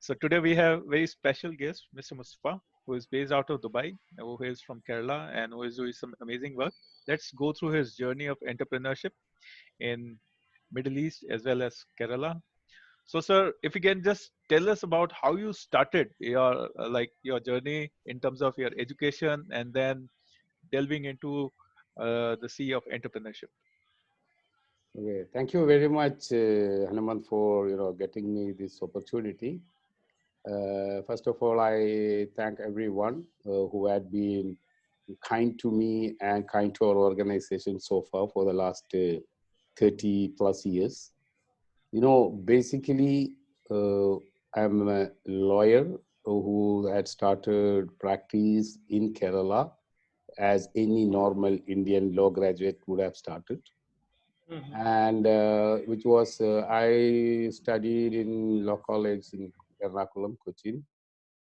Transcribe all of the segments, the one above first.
So today we have very special guest, Mr. Mustafa, who is based out of Dubai, who is from Kerala, and who is doing some amazing work. Let's go through his journey of entrepreneurship in Middle East as well as Kerala. So, sir, if you can just tell us about how you started your your journey in terms of your education, and then delving into the sea of entrepreneurship. Okay, thank you very much, Hanuman, for getting me this opportunity. First of all, I thank everyone who had been kind to me and kind to our organization so far for the last 30 plus years. Basically, uh, I'm a lawyer who had started practice in Kerala as any normal Indian law graduate would have started. And which was I studied in law college in Ernakulam, Cochin,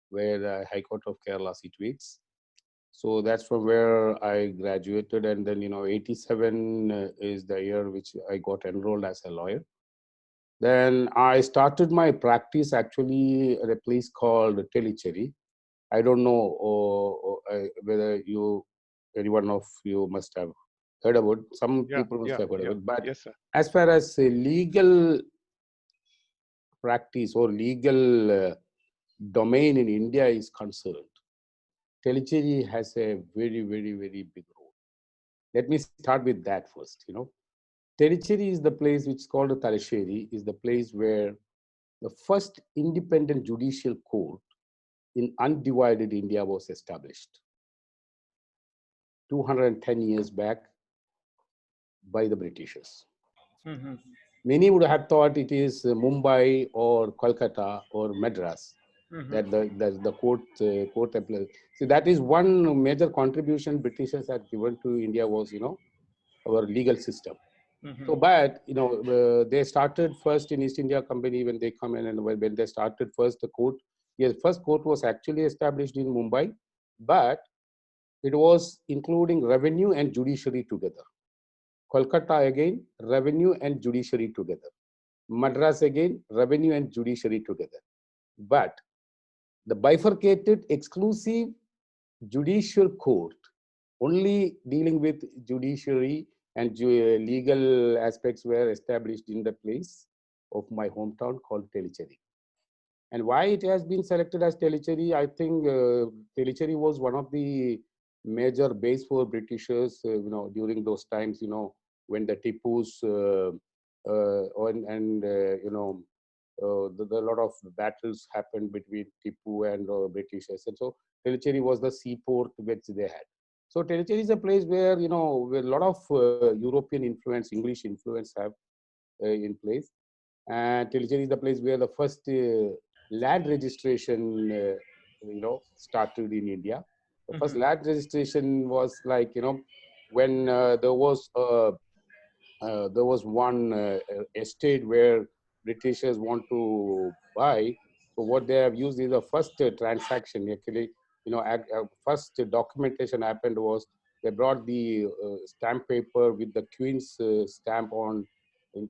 where the High Court of Kerala situates. So that's from where I graduated, and then 87 is the year which I got enrolled as a lawyer. Then I started my practice actually at a place called Tellicherry. I don't know whether any one of you must have heard about. Some Yeah, people must yeah, have heard yeah. about. But Yes, sir. as far as legal practice or legal domain in India is concerned, Tellicherry has a very, very, very big role. Let me start with that first. Tellicherry is the place which is called Talasheri, is the place where the first independent judicial court in undivided India was established 210 years back by the Britishers. Hmm. Many would have thought it is Mumbai or Kolkata or Madras Hmm. that the court employs. See, that is one major contribution Britishers had given to India was our legal system. Hmm. So, but they started first in East India Company when they come in, and when they started first the court. Yes, first court was actually established in Mumbai, but it was including revenue and judiciary together. Kolkata again, revenue and judiciary together. Madras again, revenue and judiciary together. But the bifurcated exclusive judicial court only dealing with judiciary and legal aspects were established in the place of my hometown called Tellicherry. And why it has been selected as Tellicherry, I think Tellicherry was one of the major base for Britishers, during those times, when the Tipus a lot of battles happened between Tipu and Britishers. And so Tellicherry was the seaport which they had. So Tellicherry is a place where, where a lot of European influence, English influence have in place. And Tellicherry is the place where the first land registration, started in India. The first Hmm. land registration was like, when there was one estate where Britishers want to buy. So what they have used is the first transaction. Actually, first documentation happened was they brought the stamp paper with the Queen's stamp on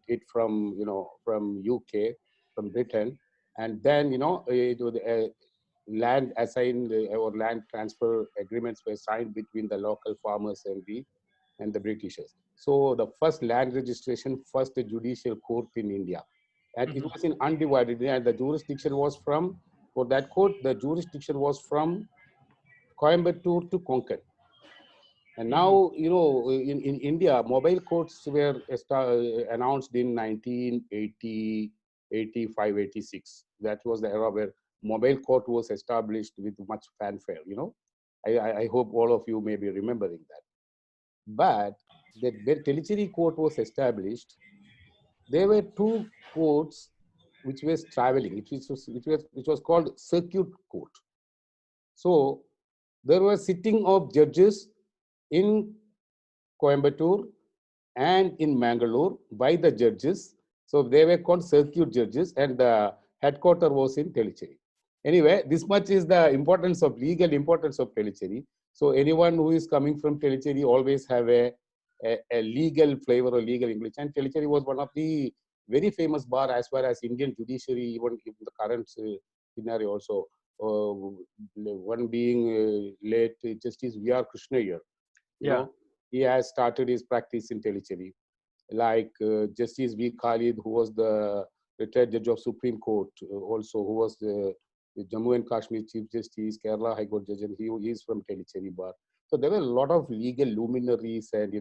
it from from UK, from Britain, and then it was land assigned or land transfer agreements were signed between the local farmers and the Britishers. So the first land registration, first judicial court in India. And it Hmm. was in undivided, and the jurisdiction was from, for that court, the jurisdiction was from Coimbatore to Konkan. And Hmm. now, in India, mobile courts were announced in 1980, 85, 86. That was the era where mobile court was established with much fanfare, I hope all of you may be remembering that. But when Tellicherry court was established, there were two courts which was traveling, which was called circuit court. So there were sitting of judges in Coimbatore and in Mangalore by the judges. So they were called circuit judges, and the headquarter was in Tellicherry. Anyway, this much is the importance of legal importance of Tellicherry. So anyone who is coming from Tellicherry always have a legal flavor or legal English. And Tellicherry was one of the very famous bar as far as Indian judiciary, even in the current disciplinary also. One being late Justice V.R. Krishna here. You Yeah. know, he has started his practice in Tellicherry. Like Justice V. Khalid, who was the retired judge of Supreme Court, also who was the Jammu and Kashmir Chief Justice, Kerala High Court judge, and he is from Tellicherry bar. So there were a lot of legal luminaries and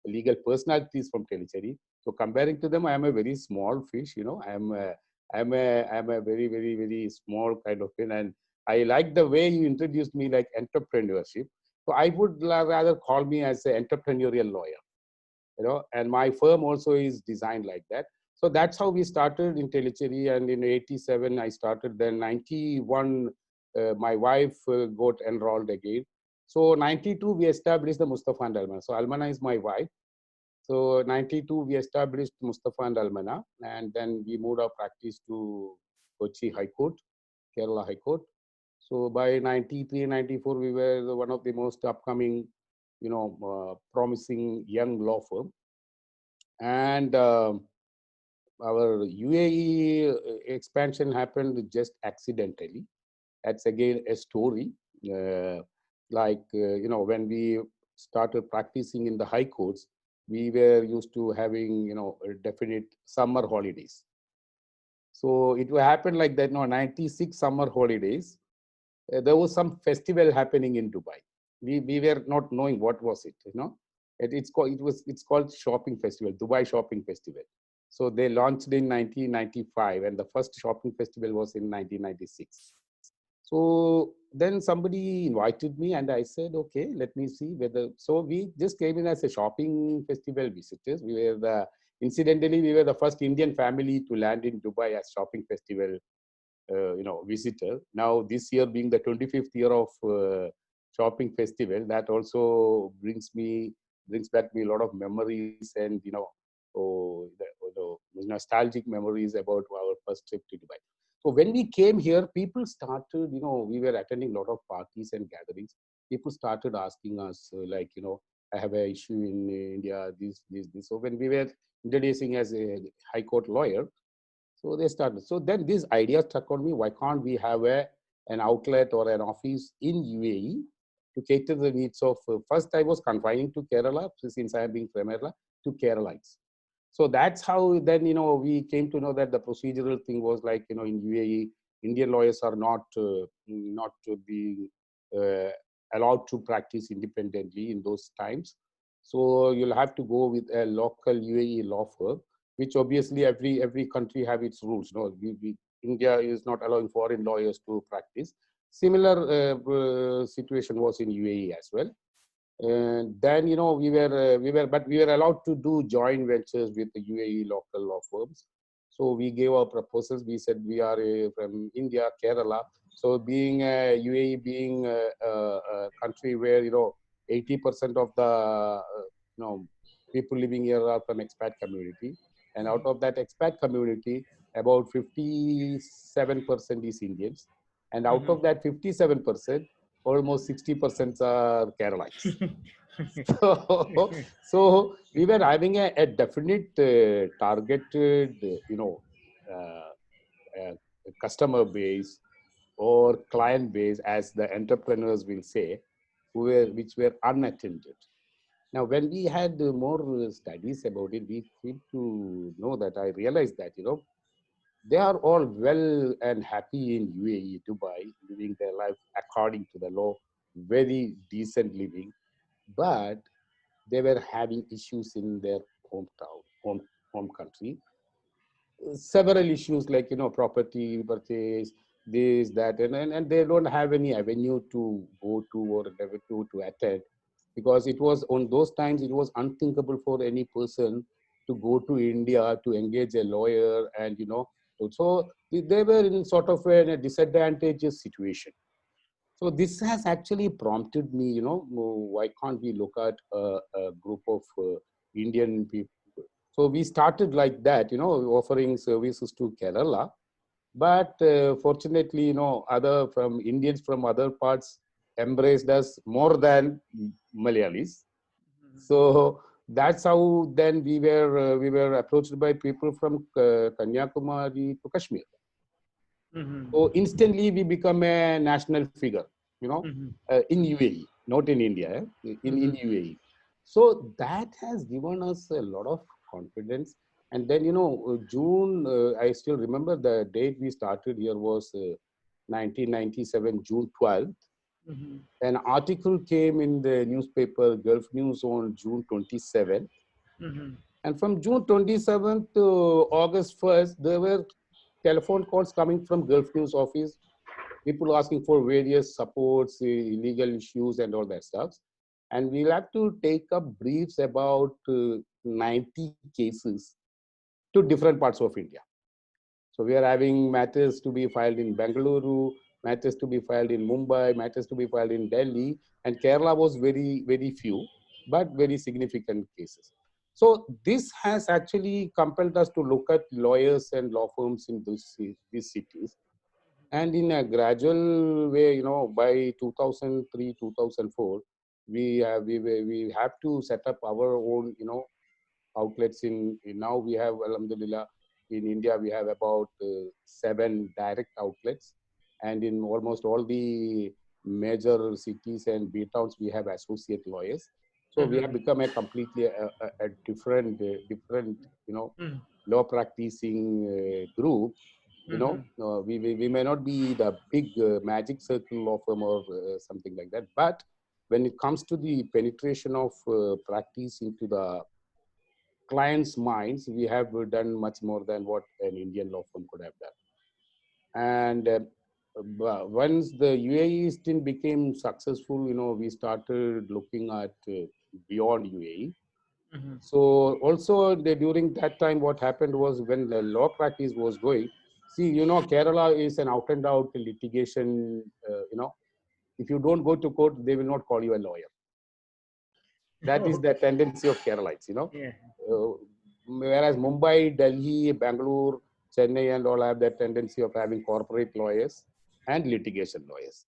legal personalities from Tellicherry. So comparing to them, I am a very small fish. I'm a very very small kind of thing, and I like the way you introduced me like entrepreneurship. So I would rather call me as an entrepreneurial lawyer, and my firm also is designed like that. So that's how we started in Tellicherry, and in 87 I started. Then 91 my wife got enrolled again. So 92 we established the Mustafa and Almana. So Almana is my wife. So 92 we established Mustafa and Almana, and then we moved our practice to Kochi High Court, Kerala High Court. So by 93, 94, we were one of the most upcoming, promising young law firm. And our UAE expansion happened just accidentally. That's again a story. When we started practicing in the high courts, we were used to having, definite summer holidays. So it happened like that. No, 96 summer holidays. There was some festival happening in Dubai. We were not knowing what was it. It's called shopping festival, Dubai Shopping Festival. So they launched in 1995, and the first shopping festival was in 1996. So then somebody invited me, and I said, okay, let me see whether. So we just came in as a shopping festival visitors. Incidentally, we were the first Indian family to land in Dubai as shopping festival visitor. Now this year being the 25th year of shopping festival, that also brings back me a lot of memories, and the nostalgic memories about our first trip to Dubai. So when we came here, people started, we were attending a lot of parties and gatherings. People started asking us I have an issue in India, this. So when we were introducing as a high court lawyer, so they started. So then this idea struck on me, why can't we have an outlet or an office in UAE to cater the needs of, first I was confining to Kerala, since I am being from Kerala, to Keralites. So that's how then, we came to know that the procedural thing was like, in UAE, Indian lawyers are not being allowed to practice independently in those times. So you'll have to go with a local UAE law firm, which obviously every country have its rules. India is not allowing foreign lawyers to practice. Similar situation was in UAE as well. And then but we were allowed to do joint ventures with the UAE local law firms. So we gave our proposals. We said we are from India, Kerala. So being UAE being a country where 80% of the people living here are from expat community, and out of that expat community, about 57% is Indians, and out of that 57%, almost 60% are Keralites. So we were having a definite targeted, customer base or client base, as the entrepreneurs will say, which were unattended. Now, when we had more studies about it, we came to know that I realized that, they are all well and happy in UAE, Dubai, living their life according to the law, very decent living, but they were having issues in their hometown, home country. Several issues like, property purchase, this, that, and they don't have any avenue to go to or to attend, because it was on those times, it was unthinkable for any person to go to India to engage a lawyer, and so they were in sort of a disadvantageous situation. So this has actually prompted me, why can't we look at a group of Indian people? So we started like that, offering services to Kerala. But fortunately, other from Indians from other parts embraced us more than Malayalis. So that's how then we were approached by people from Kanyakumari to Kashmir. So instantly we become a national figure, Mhm. in UAE, not in India, in Mhm. UAE. So that has given us a lot of confidence. And then, June, I still remember the date we started here was 1997, June 12th. Mhm. An article came in the newspaper Gulf News on June 27th. Mhm. And from June 27th to August 1st, there were telephone calls coming from Gulf News office, people asking for various supports, legal issues, and all that stuff. And we'll have to take up briefs about 90 cases to different parts of India. So we are having matters to be filed in Bangalore, matters to be filed in Mumbai, matters to be filed in Delhi, and Kerala was very, very few, but very significant cases. So this has actually compelled us to look at lawyers and law firms in these cities. And in a gradual way, by 2003, 2004, we have to set up our own, outlets now we have, alhamdulillah, in India we have about 7 direct outlets, and in almost all the major cities and B towns we have associate lawyers. So we have Mhm. become a completely a different, Mhm. law practicing group. Mhm. We may not be the big magic circle law firm or something like that, but when it comes to the penetration of practice into the clients' minds, we have done much more than what an Indian law firm could have done. And once the UAE stint became successful, we started looking at beyond UAE. Mhm. So also during that time, what happened was when the law practice was going, see, Kerala is an out and out litigation, if you don't go to court, they will not call you a lawyer. That is the Okay. tendency of Keralites. Yeah. Uh, Whereas Mumbai, Delhi, Bangalore, Chennai, and all have that tendency of having corporate lawyers and litigation lawyers.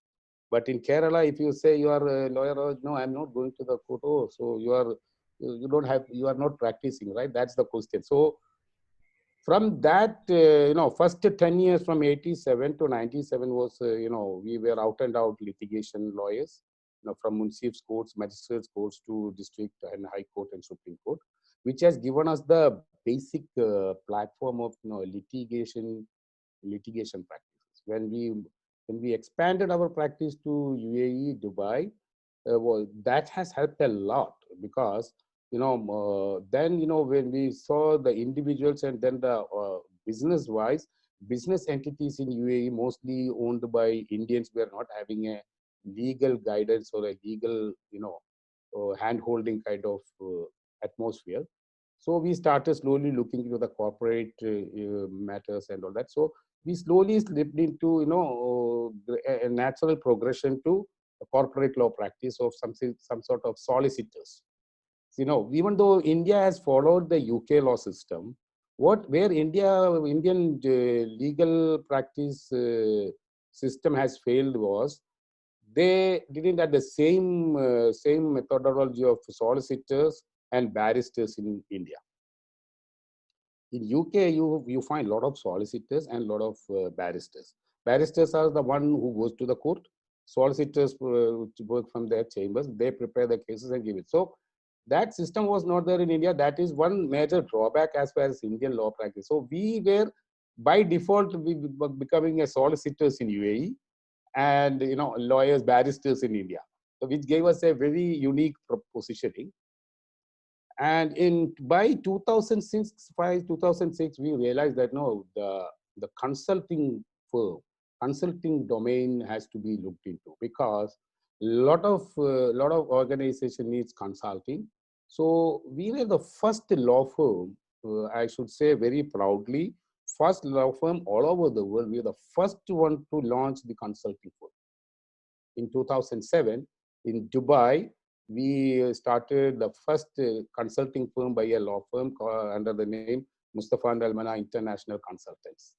But in Kerala, if you say you are a lawyer, oh, no, I'm not going to the court. Oh, so you don't have, you are not practicing, right? That's the question. So from that, first 10 years from 87 to 97 was, we were out and out litigation lawyers, from municipal courts, magistrates courts to district and high court and Supreme Court, which has given us the basic platform of, litigation practices. When we expanded our practice to UAE, Dubai, well, that has helped a lot because then when we saw the individuals and then the business wise, business entities in UAE mostly owned by Indians were not having a legal guidance or a legal hand holding kind of atmosphere. So we started slowly looking into the corporate matters and all that. So we slowly slipped into a natural progression to a corporate law practice of some sort of solicitors. Even though India has followed the UK law system, where Indian legal practice system has failed was they didn't have the same methodology of solicitors and barristers in India. In UK, you find a lot of solicitors and a lot of barristers. Barristers are the one who goes to the court. Solicitors work from their chambers. They prepare the cases and give it. So that system was not there in India. That is one major drawback as far as Indian law practice. So we were, by default, we were becoming a solicitors in UAE and lawyers, barristers in India, so which gave us a very unique positioning. And in by 2006, 2006, we realized that no, the consulting firm, consulting domain has to be looked into because lot of organization needs consulting. So we were the first law firm, I should say very proudly, first law firm all over the world. We were the first one to launch the consulting firm in 2007 in Dubai. We started the first consulting firm by a law firm under the name Mustafa and Almana International Consultants.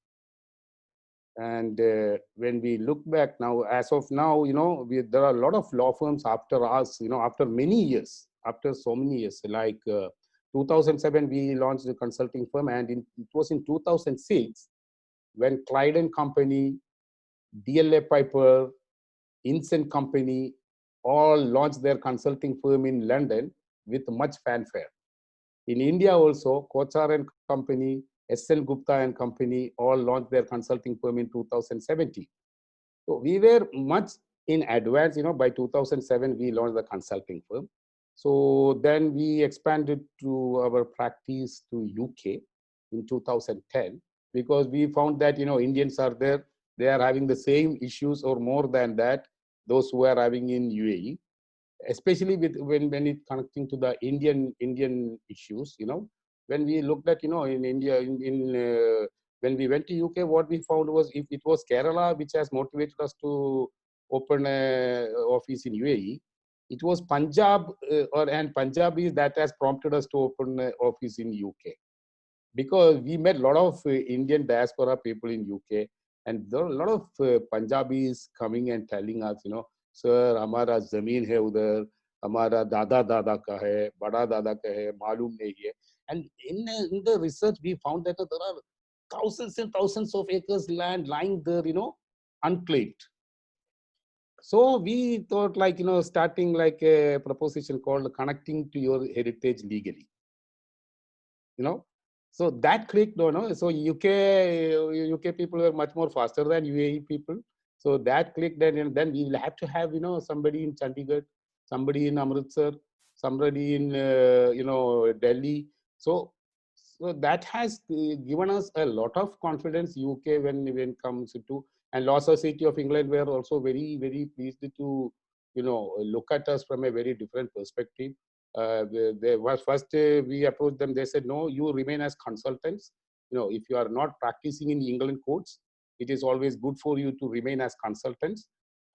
And when we look back now, as of now, there are a lot of law firms after us, after many years, after so many years, like 2007, we launched the consulting firm, and it was in 2006 when Clyde and Company, DLA Piper, Incent Company all launched their consulting firm in London with much fanfare. In India also, Kochar and Company, SN Gupta and Company all launched their consulting firm in 2017. So we were much in advance, by 2007, we launched the consulting firm. So then we expanded to our practice to UK in 2010 because we found that, Indians are there, they are having the same issues or more than that, those who are having in UAE, especially with when it connecting to the Indian issues, when we looked at, in India, when we went to UK, what we found was if it was Kerala which has motivated us to open a office in UAE, it was Punjab and Punjabis that has prompted us to open an office in UK because we met a lot of Indian diaspora people in UK, and there are a lot of Punjabis coming and telling us, sir, हमारा जमीन है उधर, हमारा दादा दादा का है, बड़ा दादा का है, मालूम नहीं है. And in the research, we found that there are thousands and thousands of acres land lying there, unclaimed. So we thought like, starting like a proposition called connecting to your heritage legally. So that clicked, so UK people were much more faster than UAE people. So that clicked, and then we will have to have, somebody in Chandigarh, somebody in Amritsar, somebody in, Delhi. So that has given us a lot of confidence, UK, when it comes to, and Law Society of England were also very, very pleased to, look at us from a very different perspective. They was first we approached them. They said, no, you remain as consultants. If you are not practicing in England courts, it is always good for you to remain as consultants,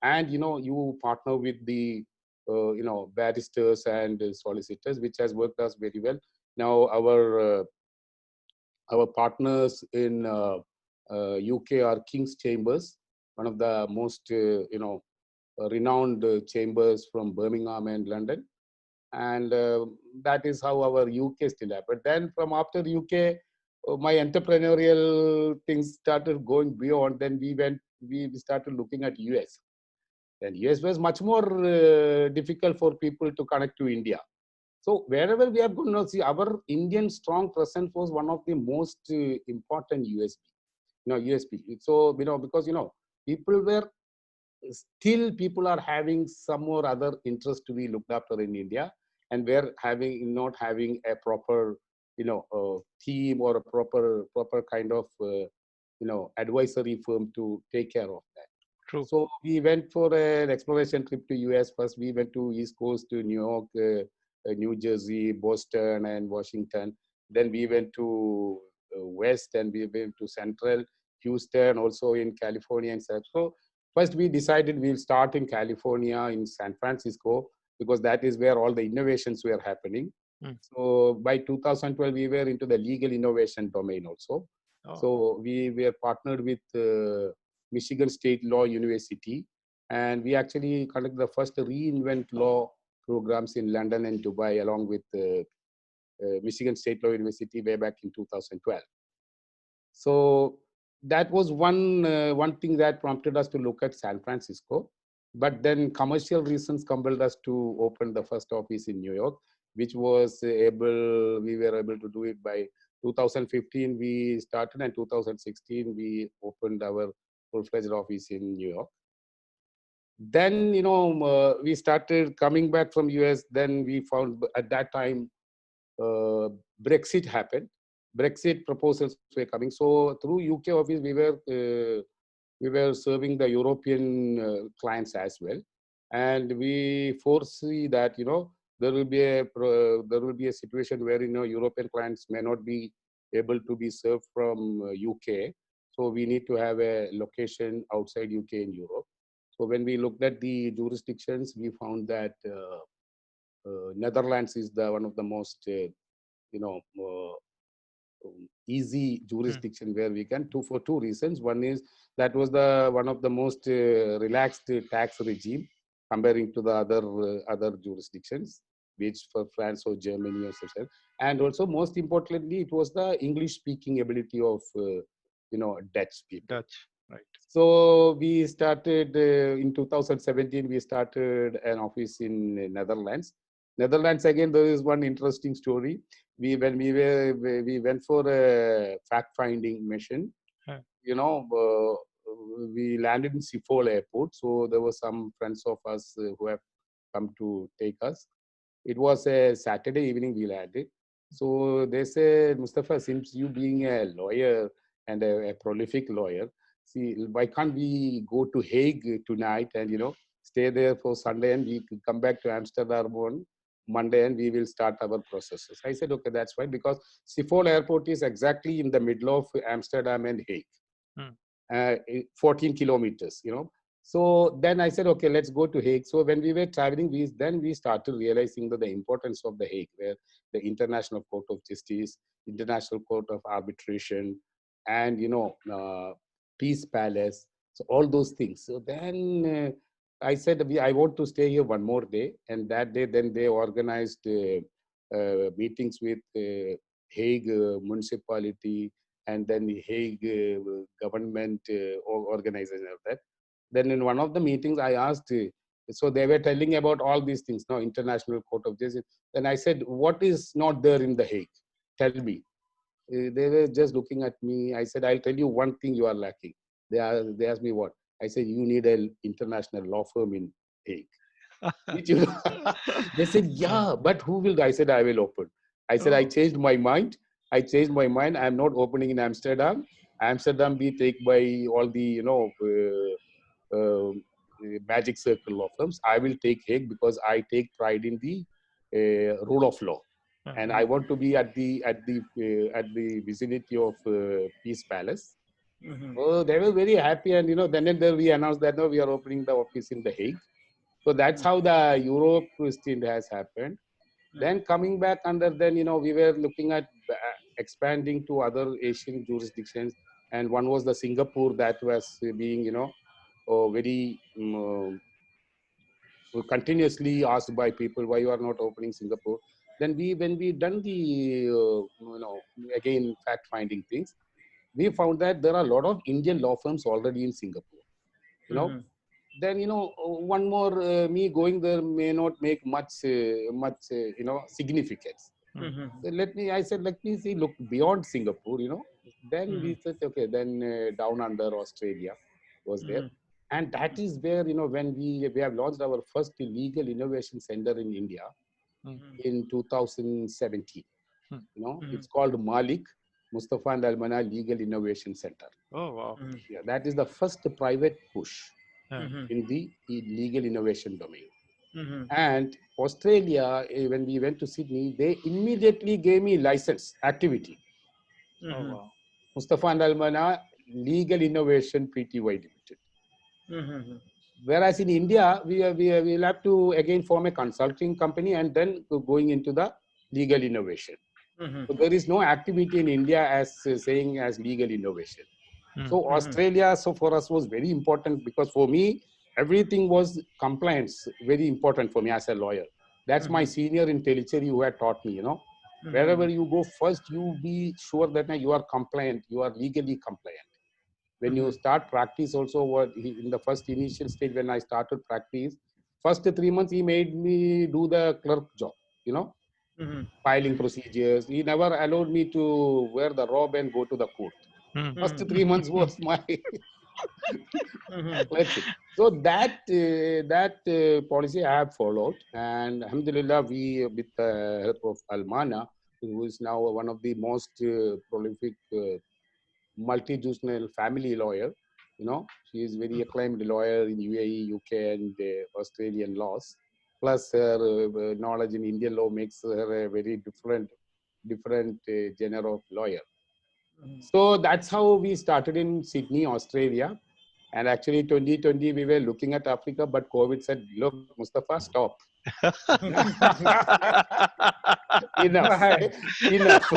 and you partner with the barristers and solicitors, which has worked us very well. Now our partners in UK are King's Chambers, one of the most renowned chambers from Birmingham and London. And that is how our UK still have. But then from after UK, my entrepreneurial things started going beyond. Then we started looking at US. And US was much more difficult for people to connect to India. So wherever we are going to see, our Indian strong presence was one of the most important USP. So, because, people were still people are having some or other interest to be looked after in India, and we're not having a proper, team or a proper kind of, advisory firm to take care of that. True. So we went for an exploration trip to US. First, we went to East Coast, to New York, New Jersey, Boston, and Washington. Then we went to West, and we went to Central, Houston, also in California and such. So first, we decided we'll start in California, in San Francisco, because that is where all the innovations were happening. So by 2012, we were into the legal innovation domain also. Oh. So we were partnered with Michigan State Law University, and we actually conducted the first reinvent law programs in London and Dubai, along with Michigan State Law University way back in 2012. So that was one thing that prompted us to look at San Francisco. But then commercial reasons compelled us to open the first office in New York, which we were able to do it by 2015. We started, and 2016 we opened our full-fledged office in New York. Then, we started coming back from US. Then we found at that time Brexit happened. Brexit proposals were coming. So through UK office, we were serving the European clients as well, and we foresee that there will be a situation where European clients may not be able to be served from UK. So we need to have a location outside UK in Europe. So when we looked at the jurisdictions, we found that Netherlands is one of the most easy jurisdiction where we can for two reasons. One is that was one of the most relaxed tax regime comparing to the other jurisdictions, which for France or Germany or such. And also most importantly, it was the English speaking ability of Dutch people. Dutch, right? So we started in 2017. We started an office in Netherlands. Netherlands again. There is one interesting story. We went for a fact-finding mission. Huh. We landed in Schiphol Airport. So there were some friends of us who have come to take us. It was a Saturday evening we landed. So they said, Mustafa, since you being a lawyer and a prolific lawyer, see, why can't we go to Hague tonight and, stay there for Sunday and we could come back to Amsterdam on Monday and we will start our processes. I said, okay, that's fine because Schiphol Airport is exactly in the middle of Amsterdam and Hague. Hmm. 14 kilometers, So then I said, okay, let's go to Hague. So when we were traveling, we started realizing that the importance of the Hague, where the International Court of Justice, International Court of Arbitration, and Peace Palace. So all those things. So then I said, I want to stay here one more day. And that day, then they organized meetings with Hague municipality and then the Hague government organization of that. Then in one of the meetings, I asked, so they were telling about all these things, now International Court of Justice. Then I said, what is not there in the Hague? Tell me. They were just looking at me. I said, I'll tell you one thing you are lacking. They asked me what? I said, you need an international law firm in Hague. They said, yeah, but who will? I said, I will open. I said, I changed my mind. I'm not opening in Amsterdam. Amsterdam be taken by all the, magic circle law firms. I will take Hague because I take pride in the rule of law. And I want to be at the vicinity of Peace Palace. So they were very happy. And, then and there we announced that, no, we are opening the office in The Hague. So that's how the Europe stint has happened. Then coming back then, we were looking at expanding to other Asian jurisdictions. And one was the Singapore that was being, very continuously asked by people, why you are not opening Singapore? Then when we done the, again, fact-finding things, we found that there are a lot of Indian law firms already in Singapore, Then, one more, me going there may not make much significance. So I said, let me see, look beyond Singapore, Then we said, okay, then down under Australia was there. And that is where, when we have launched our first legal innovation center in India in 2017. It's called Malik, Mustafa and Almana Legal Innovation Center. Oh, wow. Yeah, that is the first private push in the legal innovation domain. And Australia, when we went to Sydney, they immediately gave me license activity. Oh, wow. Mustafa and Almana Legal Innovation Pty Limited. Whereas in India, we'll have to again form a consulting company and then going into the legal innovation. So there is no activity in India as saying as legal innovation. So Australia, so for us was very important because for me, everything was compliance, very important for me as a lawyer. That's my senior in Tellicherry who had taught me, Wherever you go first, you be sure that you are compliant, you are legally compliant. When you start practice also, in the first initial stage when I started practice, first 3 months he made me do the clerk job, filing procedures. He never allowed me to wear the robe and go to the court. First 3 months was my let's see. So that policy I have followed, and alhamdulillah, we with the help of Almana, who is now one of the most prolific multi-jurisdictional family lawyer. She is very acclaimed lawyer in UAE, UK, and Australian laws. Plus, her knowledge in Indian law makes her a very different genre of lawyer. So that's how we started in Sydney, Australia. And actually, 2020, we were looking at Africa, but COVID said, look, Mustafa, stop. Enough. Enough.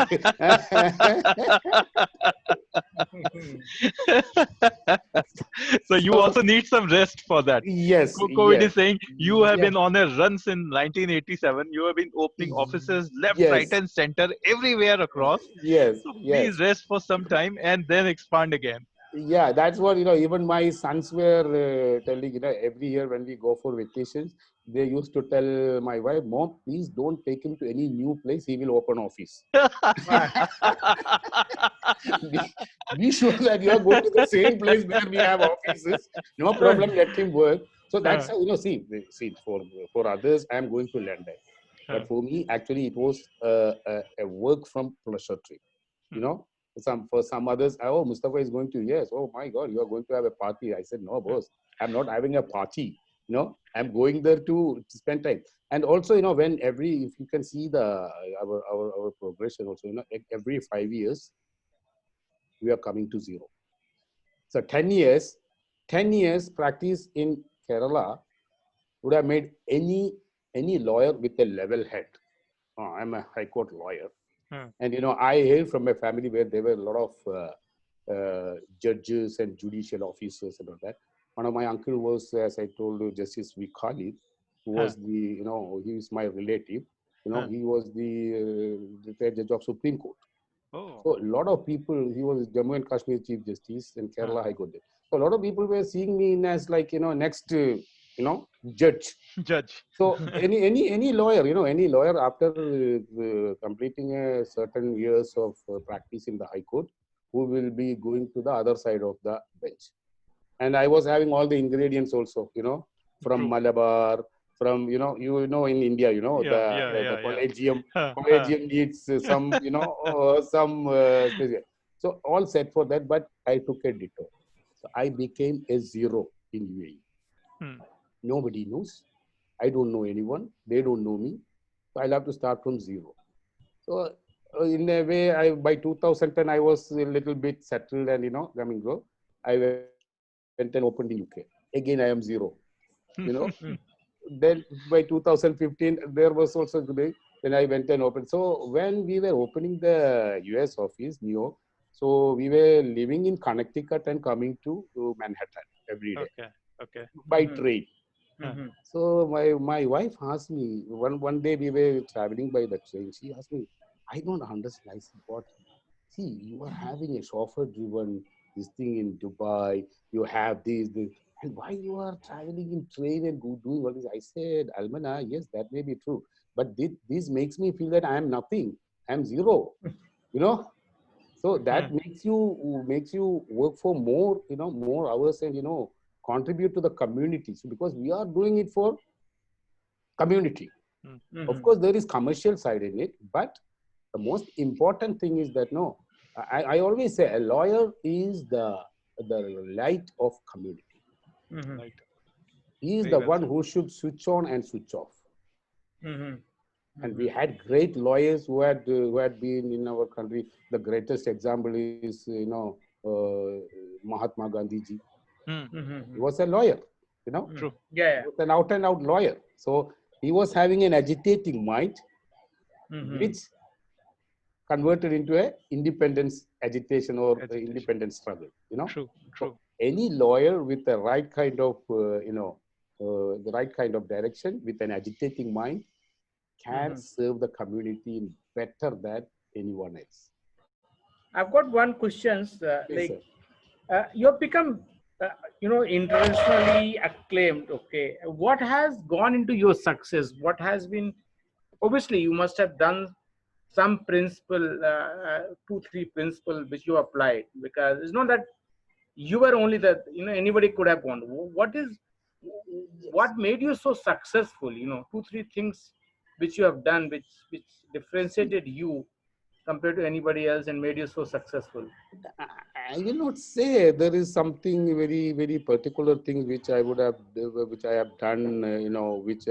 So you So, also need some rest for that. yes, COVID yes, is saying you have yes, been on a run since 1987. You have been opening offices left, right, yes, and center everywhere across. yes, So yes. please rest for some time and then expand again. Yeah, that's what, even my sons were telling, every year when we go for vacations, they used to tell my wife, Mom, please don't take him to any new place. He will open office. Right. Be sure that you are going to the same place where we have offices. No problem, let him work. So that's how, see, for others, I'm going to London. But for me, actually, it was a work from pleasure trip. You know, for some others, oh, Mustafa is going to, yes, oh my God, you are going to have a party. I said, no, boss, I'm not having a party. I'm going there to spend time. And also, if you can see our progression also, every 5 years, we are coming to zero. So 10 years practice in Kerala would have made any lawyer with a level head. I'm a high court lawyer. And, I hail from a family where there were a lot of judges and judicial officers and all that. One of my uncle was, as I told you, Justice V. Khalid, who was he is my relative. He was the retired judge of Supreme Court. Oh. So a lot of people, he was Jammu and Kashmir Chief Justice and Kerala High Court. So a lot of people were seeing me in as like, next, judge. Judge. So any lawyer, any lawyer after completing a certain years of practice in the High Court, who will be going to the other side of the bench. And I was having all the ingredients also, from Malabar, from in India, the collegium needs some, special. So all set for that, but I took a detour. So I became a zero in UAE. Nobody knows. I don't know anyone. They don't know me. So I'll have to start from zero. So in a way, by 2010, I was a little bit settled and, coming grow. I went and opened in UK. Again, I am zero. Then by 2015, there was also good. Then I went and opened. So when we were opening the US office, New York, so we were living in Connecticut and coming to Manhattan every day. Okay. By train. So my wife asked me, one day we were traveling by the train. She asked me, I don't understand. I said, what? See, you are having a chauffeur-driven this thing in Dubai. You have this, and why you are traveling in train and doing all this? I said, Almana, yes, that may be true, but this makes me feel that I am nothing. I am zero. So that makes you work for more hours and contribute to the community. So because we are doing it for community. Of course, there is commercial side in it, but the most important thing is that I always say a lawyer is the light of community. Right. He is Very the well one said. who should switch on and switch off. And we had great lawyers who had been in our country. The greatest example is Mahatma Gandhi ji. He was a lawyer. True. Yeah. He was an out and out lawyer. So he was having an agitating mind, which converted into a independence agitation or independence struggle. True. So any lawyer with the right kind of the right kind of direction with an agitating mind can serve the community better than anyone else. I've got one question. Yes, sir. You have become, internationally acclaimed. Okay, what has gone into your success? What has been? Obviously, you must have done some principle, 2, 3 principle which you applied, because it's not that you were only that. Anybody could have gone. What made you so successful? 2, 3 things which you have done, which differentiated you compared to anybody else and made you so successful. I will not say there is something very, very particular thing which I have done, which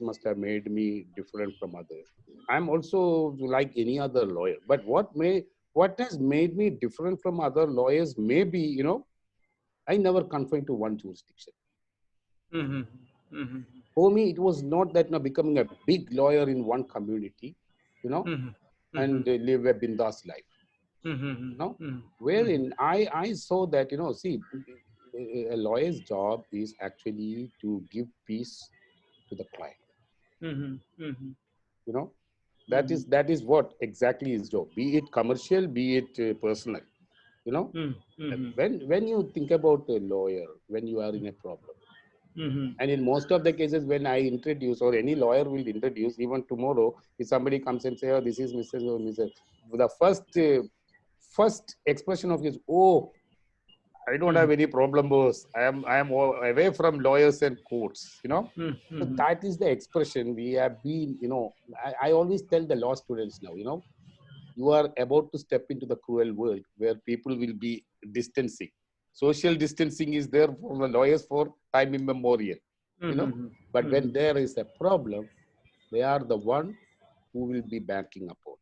must have made me different from others. I'm also like any other lawyer, but what has made me different from other lawyers may be, I never confined to one jurisdiction. For me, it was not that becoming a big lawyer in one community, and live a bindas life. Wherein I saw that, see, a lawyer's job is actually to give peace to the client. You know, that is what exactly his job. Be it commercial, be it personal. You know, when you think about a lawyer, when you are in a problem, and in most of the cases, when I introduce or any lawyer will introduce, even tomorrow, if somebody comes and say, "Oh, this is Mr. or Mrs." The first expression of his, "Oh, I don't have any problem, boss. I am away from lawyers and courts." You know, so that is the expression we have been. You know, I always tell the law students now. You know, you are about to step into the cruel world where people will be distancing. Social distancing is there for the lawyers for time immemorial. You know, but when there is a problem, they are the one who will be backing upon.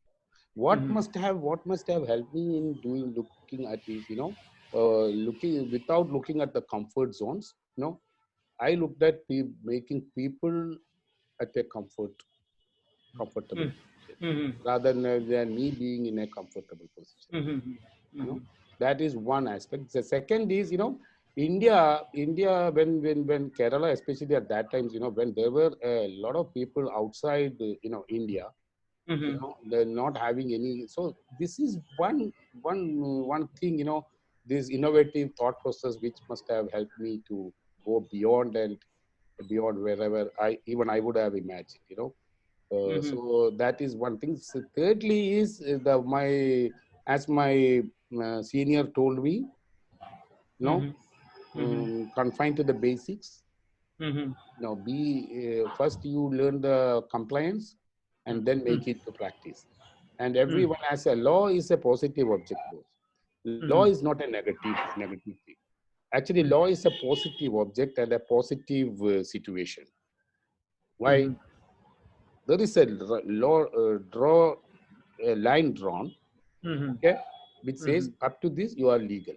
What must have helped me in doing looking at is, looking without looking at the comfort zones. You know, I looked at making people at a comfortable position rather than me being in a comfortable position. You know, that is one aspect. The second is, India, when Kerala, especially at that times, when there were a lot of people outside, India, they're not having any. So this is one thing, this innovative thought process which must have helped me to go beyond and beyond wherever I would have imagined. So that is one thing. So thirdly is as my senior told me, confined to the basics. Now, first you learn the compliance and then make it to practice. And everyone has a law is a positive objective. Law is not a negative thing. Actually, law is a positive object and a positive situation. Why? There is a law, draw a line drawn, okay, which says up to this you are legal.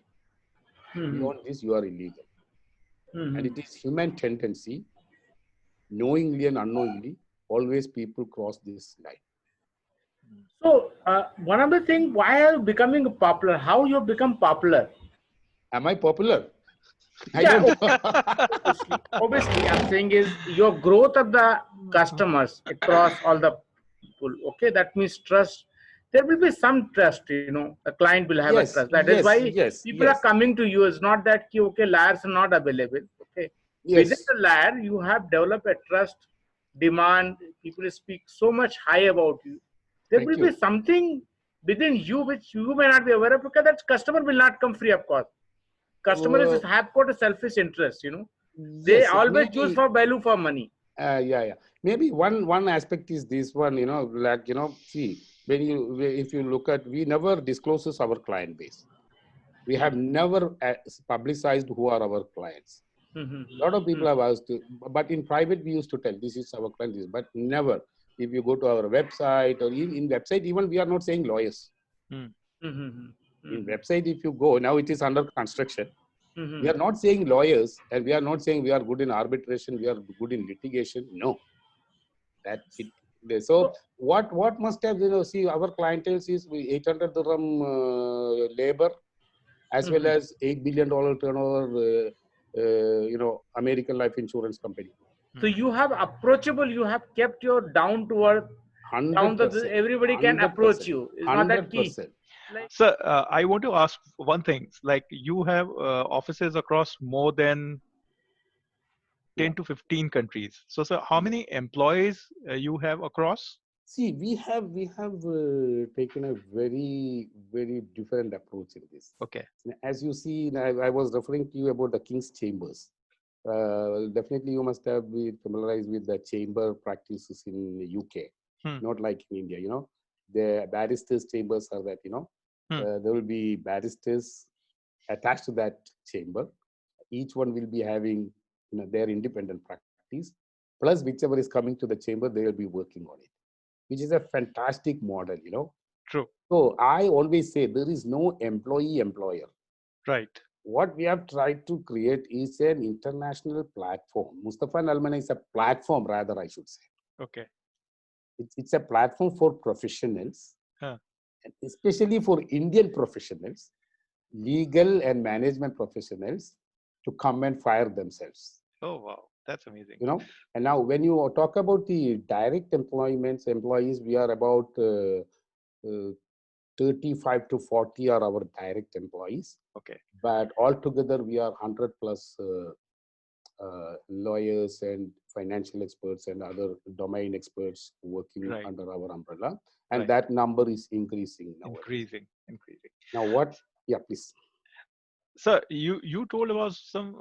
Beyond this you are illegal. And it is human tendency, knowingly and unknowingly, always people cross this line. So, one of the thing, why are you becoming popular? How you have become popular? Am I popular? I Yeah, don't. obviously, I'm saying is your growth of the customers across all the people. Okay, that means trust. There will be some trust, the client will have a Yes, trust. That is why yes, people are yes, coming to you. It's not that okay, liars are not available. Okay, within yes. the liar, you have developed a trust, demand. People speak so much high about you. There Thank will be you. something within you which you may not be aware of, because that customer will not come free of cost. Customers have got a selfish interest, they Yes, always choose maybe. for value for money. Yeah. Maybe one aspect is this one. See, if you look at, we never discloses our client base. We have never publicized who are our clients. A lot of people have asked, but in private we used to tell this is our client, but never. If you go to our website, or in website, even we are not saying lawyers. In website, if you go, now it is under construction. We are not saying lawyers, and we are not saying we are good in arbitration, we are good in litigation. No, that it. So what must have, see, our clientele is 800 dirham labor, as well as $8 billion turnover, American life insurance company. So you have approachable, you have kept your down to earth, down 100%. everybody can approach you. It's not that key. 100%. Sir, I want to ask one thing. Like, you have offices across more than 10 to 15 countries. So, sir, how many employees you have across? See, we have taken a very, very different approach in this. Okay. As you see, I was referring to you about the King's Chambers. Definitely, you must have been familiarized with the chamber practices in the UK, not like in India. The barristers' chambers are that, there will be barristers attached to that chamber. Each one will be having, their independent practice. Plus, whichever is coming to the chamber, they will be working on it, which is a fantastic model, True. So I always say there is no employee-employer. Right. What we have tried to create is an international platform. Mustafa and Almana is a platform, rather, I should say. Okay. It's a platform for professionals, Huh. and especially for Indian professionals, legal and management professionals, to come and fire themselves. Oh, wow. That's amazing. You know, and now when you talk about the direct employees, we are about 35 to 40 are our direct employees, Okay. but altogether we are 100 plus lawyers and financial experts and other domain experts working Right. under our umbrella, and Right. that number is increasing nowadays. Increasing. Now what? Yeah, please. Sir, you told about some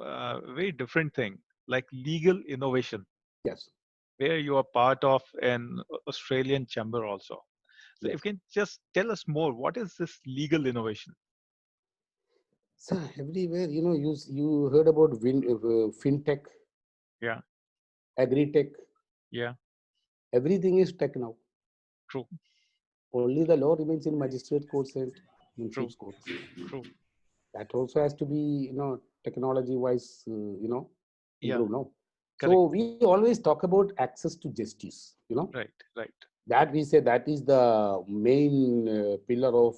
very different thing, like legal innovation, Yes, where you are part of an Australian chamber also. So if yes. you can just tell us more, what is this legal innovation? So everywhere, you heard about fintech, Yeah. agri-tech, Yeah. everything is tech now. True. Only the law remains in magistrate courts and True. municipal courts. True. That also has to be, technology wise, Yeah. improved now. Correct. So we always talk about access to justice, Right. Right. that we say that is the main pillar of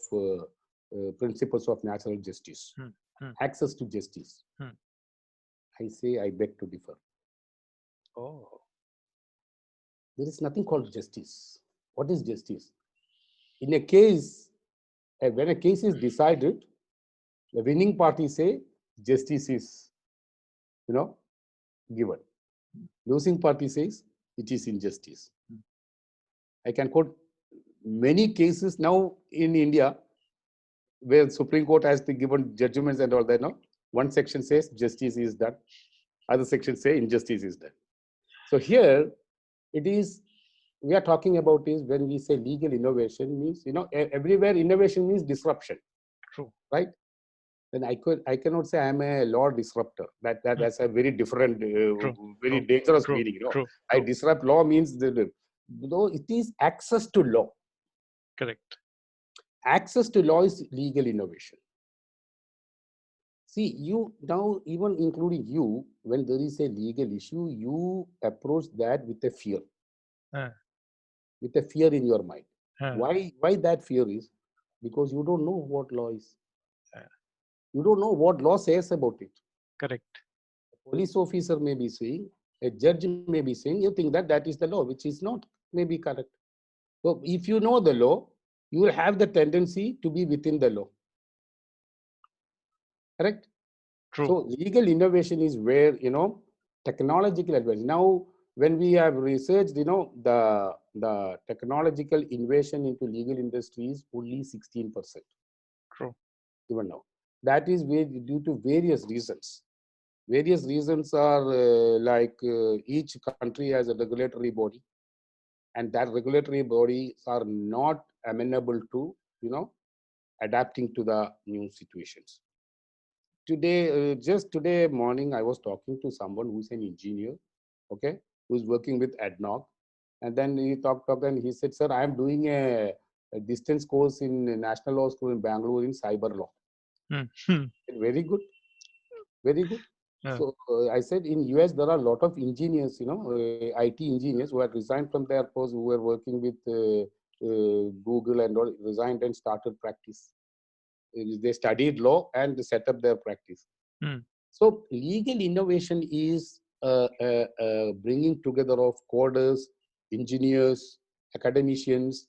principles of natural justice, Hmm. Hmm. access to justice. Hmm. I say I beg to differ. Oh. There is nothing called justice. What is justice? In a case, when a case is decided, the winning party say justice is, you know, given. Losing party says it is injustice. Hmm. I can quote many cases now in India where Supreme Court has given judgments and all that. No, one section says justice is done, other section say injustice is done. So here it is. We are talking about is when we say legal innovation means everywhere innovation means disruption, True. right? Then I cannot say I'm a law disruptor. Hmm. That's a very different, True. very True. dangerous True. meaning. True. I True. disrupt law means though it is access to law. Correct. Access to law is legal innovation. See, you now, even including you, when there is a legal issue, you approach that Uh, with a fear in your mind. uh, Why that fear is? Because you don't know what law is. uh, You don't know what law says about it. correct. A police officer may be saying, a judge may be saying, you think that that is the law, which is not maybe correct. So if you know the law, you will have the tendency to be within the law. Correct? True. So legal innovation is where, technological advance. Now, when we have researched, the technological innovation into legal industry is only 16% True. even now. That is due to various reasons. Various reasons are each country has a regulatory body, and that regulatory bodies are not amenable to, adapting to the new situations. Just today morning, I was talking to someone who's an engineer, okay, who's working with ADNOC. And then he talked up and he said, sir, I am doing a distance course in National Law School in Bangalore in cyber law. Hmm. Hmm. Very good, very good. Uh, So I said in US, there are a lot of engineers, IT engineers who had resigned from their post, who were working with Google and all, resigned and started practice. They studied law and set up their practice. hmm. So legal innovation is bringing together of coders, engineers, academicians,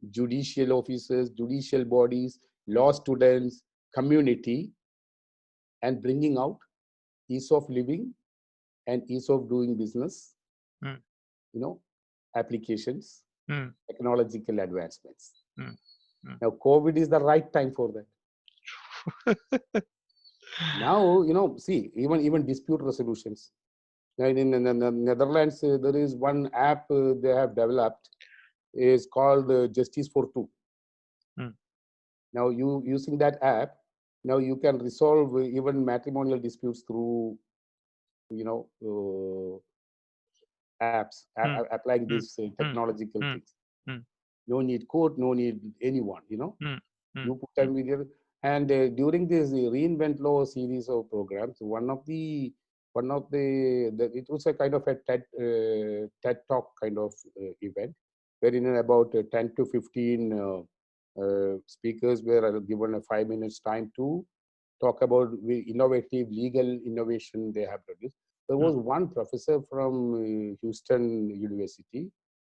judicial officers, judicial bodies, law students, community, and bringing out ease of living and ease of doing business, Hmm. applications, Hmm. technological advancements. Hmm. Hmm. Now, COVID is the right time for that. Now, see, even dispute resolutions. Now, in the Netherlands, there is one app they have developed, is called Justice for Two. Hmm. Now, you using that app, now you can resolve even matrimonial disputes through, apps, Hmm. applying Hmm. these Hmm. technological Hmm. things. Hmm. No need court, no need anyone, Hmm. Hmm. you put them with your, and during this reinvent law series of programs, it was a kind of a TED talk kind of event, wherein about 10 to 15 speakers were given a 5 minutes time to talk about innovative legal innovation they have produced. There was one professor from Houston University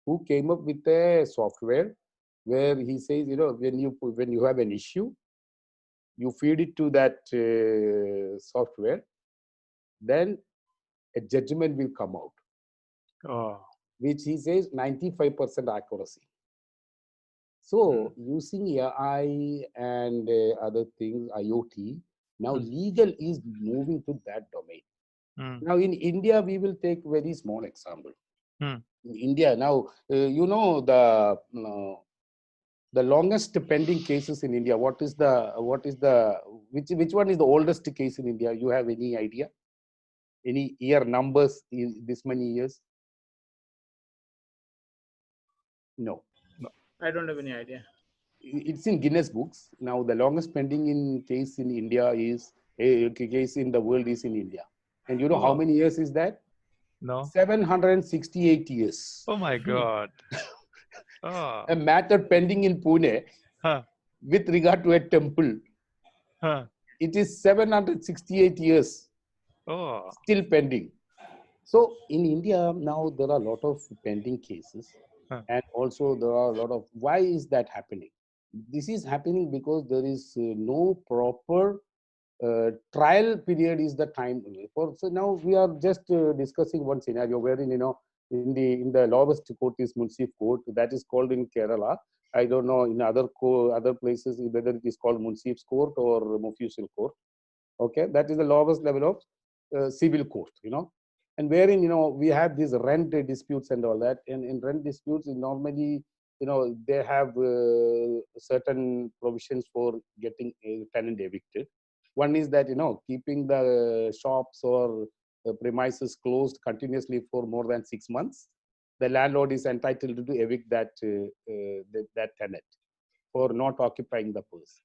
who came up with a software where he says, when you have an issue, you feed it to that software, then a judgment will come out, Oh. which he says 95% accuracy. So using AI and other things, IoT, now legal is moving to that domain. Now in India, we will take very small example. In India now, the longest pending cases in India. Which one is the oldest case in India? You have any idea? Any year numbers? This many years? No. I don't have any idea. It's in Guinness books. Now the longest pending in case in India is a case in the world is in India. And you know how many years is that? No. 768 years. Oh my God. Oh. A matter pending in Pune with regard to a temple. It is 768 years still pending. So in India now there are a lot of pending cases, and also there are a lot of, why is that happening? This is happening because there is no proper trial period is the time for. So now we are just discussing one scenario wherein in the lowest court is Munsif Court, that is called in Kerala. I don't know in other places whether it is called Munsif's Court or Mufussil Court. Okay, that is the lowest level of civil court, and wherein we have these rent disputes and all that. And in rent disputes, normally they have certain provisions for getting a tenant evicted. One is that keeping the shops or premises closed continuously for more than 6 months, the landlord is entitled to evict that that tenant for not occupying the place.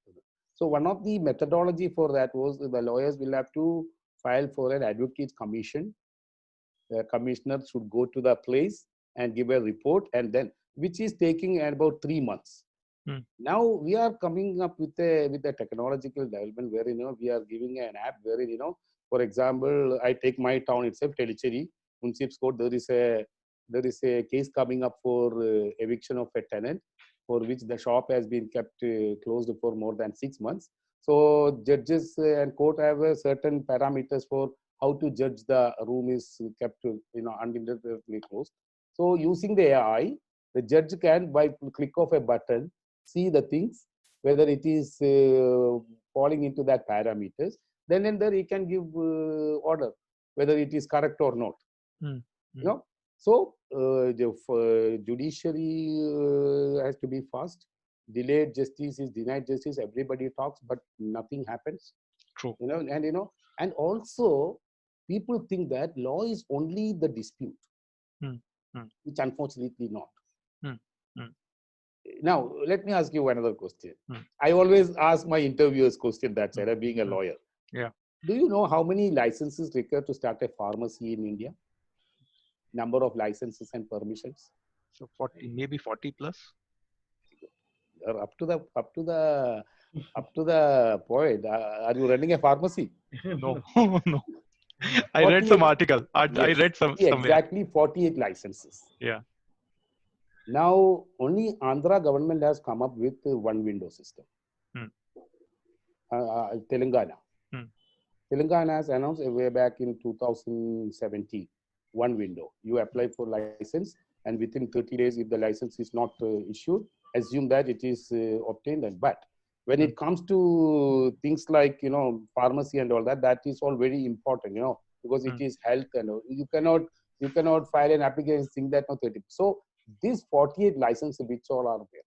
So one of the methodology for that was the lawyers will have to file for an advocate's commission. The commissioner should go to the place and give a report, and then which is taking about 3 months. Now we are coming up with a technological development where we are giving an app wherein for example, I take my town itself, Tellicherry, Munsif's Court. There is a case coming up for eviction of a tenant, for which the shop has been kept closed for more than 6 months. So judges and court have certain parameters for how to judge the room is kept uninterruptedly closed. So using the AI, the judge can, by click of a button, see the things, whether it is falling into that parameters. Then and there he can give order, whether it is correct or not. So the judiciary has to be fast. Delayed justice is denied justice. Everybody talks, but nothing happens. True. And also people think that law is only the dispute, which unfortunately not. Now, let me ask you another question. I always ask my interviewers question that side, being a lawyer. Yeah. Do you know how many licenses required to start a pharmacy in India? Number of licenses and permissions? So 40, maybe 40 plus. Up to the point. Are you running a pharmacy? No, no. I read some article. I read somewhere. Exactly 48 licenses. Yeah. Now, only Andhra government has come up with one window system. Telangana. Telangana has announced way back in 2017, one window. You apply for license, and within 30 days, if the license is not issued, assume that it is obtained. But when it comes to things like pharmacy and all that, that is all very important, because it is health, and you cannot file an application saying that no 30. So these 48 licenses which all are there,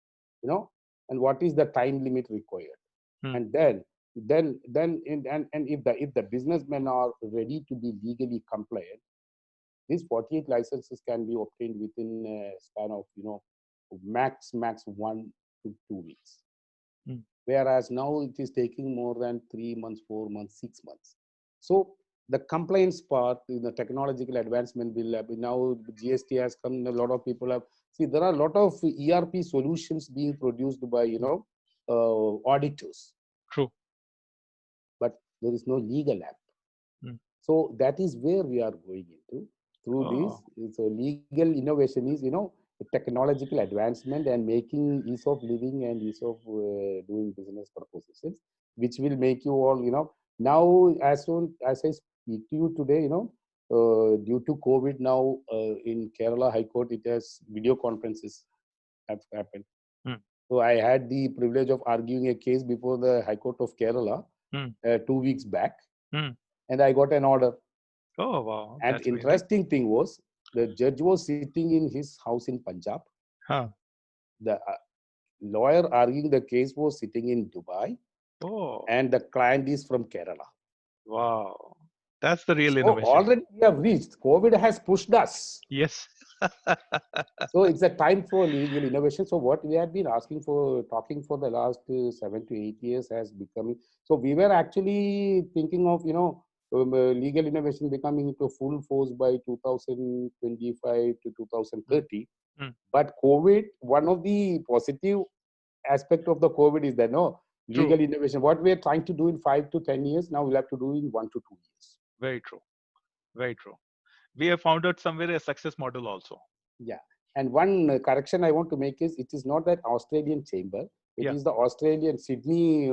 and what is the time limit required, and then if the businessmen are ready to be legally compliant, these 48 licenses can be obtained within a span of max 1 to 2 weeks. Whereas now it is taking more than 3 months, 4 months, 6 months. So the compliance part, the technological advancement will have, now GST has come, a lot of people have, there are a lot of ERP solutions being produced by, auditors. True. But there is no legal app. Hmm. So that is where we are going into through Oh, this. So legal innovation is, technological advancement and making ease of living and ease of doing business propositions, which will make you all, now as soon as I speak to you today, due to COVID now in Kerala High Court, it has video conferences have happened. hmm. So I had the privilege of arguing a case before the High Court of Kerala Hmm. 2 weeks back, Hmm. and I got an order. Oh, wow. And That's amazing. interesting thing was, the judge was sitting in his house in Punjab. Huh. The lawyer arguing the case was sitting in Dubai, Oh, and the client is from Kerala. wow. That's the real So innovation. already we have reached. COVID has pushed us. Yes. So it's a time for legal innovation. So what we have been asking for, talking for the last 7 to 8 years has become. So we were actually thinking of, legal innovation becoming into full force by 2025 to 2030. Hmm. But COVID, one of the positive aspect of the COVID is that no True. legal innovation. What we are trying to do in 5 to 10 years, now we'll have to do in 1 to 2 years. Very true. Very true. We have found out somewhere a success model also. Yeah. And one correction I want to make is, it is not that Australian chamber. It Yeah. is the Australian Sydney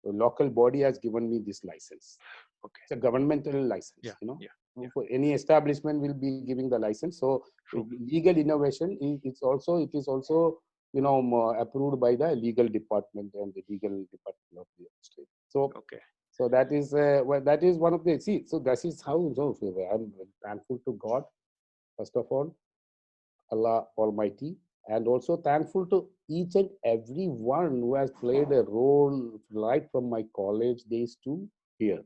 local body has given me this license. Okay. It's a governmental license. Yeah. Yeah. Yeah. For any establishment will be giving the license. So True. legal innovation it is also approved by the legal department and the legal department of the state. Okay. So that is that is one of the so that is how I'm thankful to God, first of all, Allah Almighty, and also thankful to each and every one who has played a role right from my college days to here,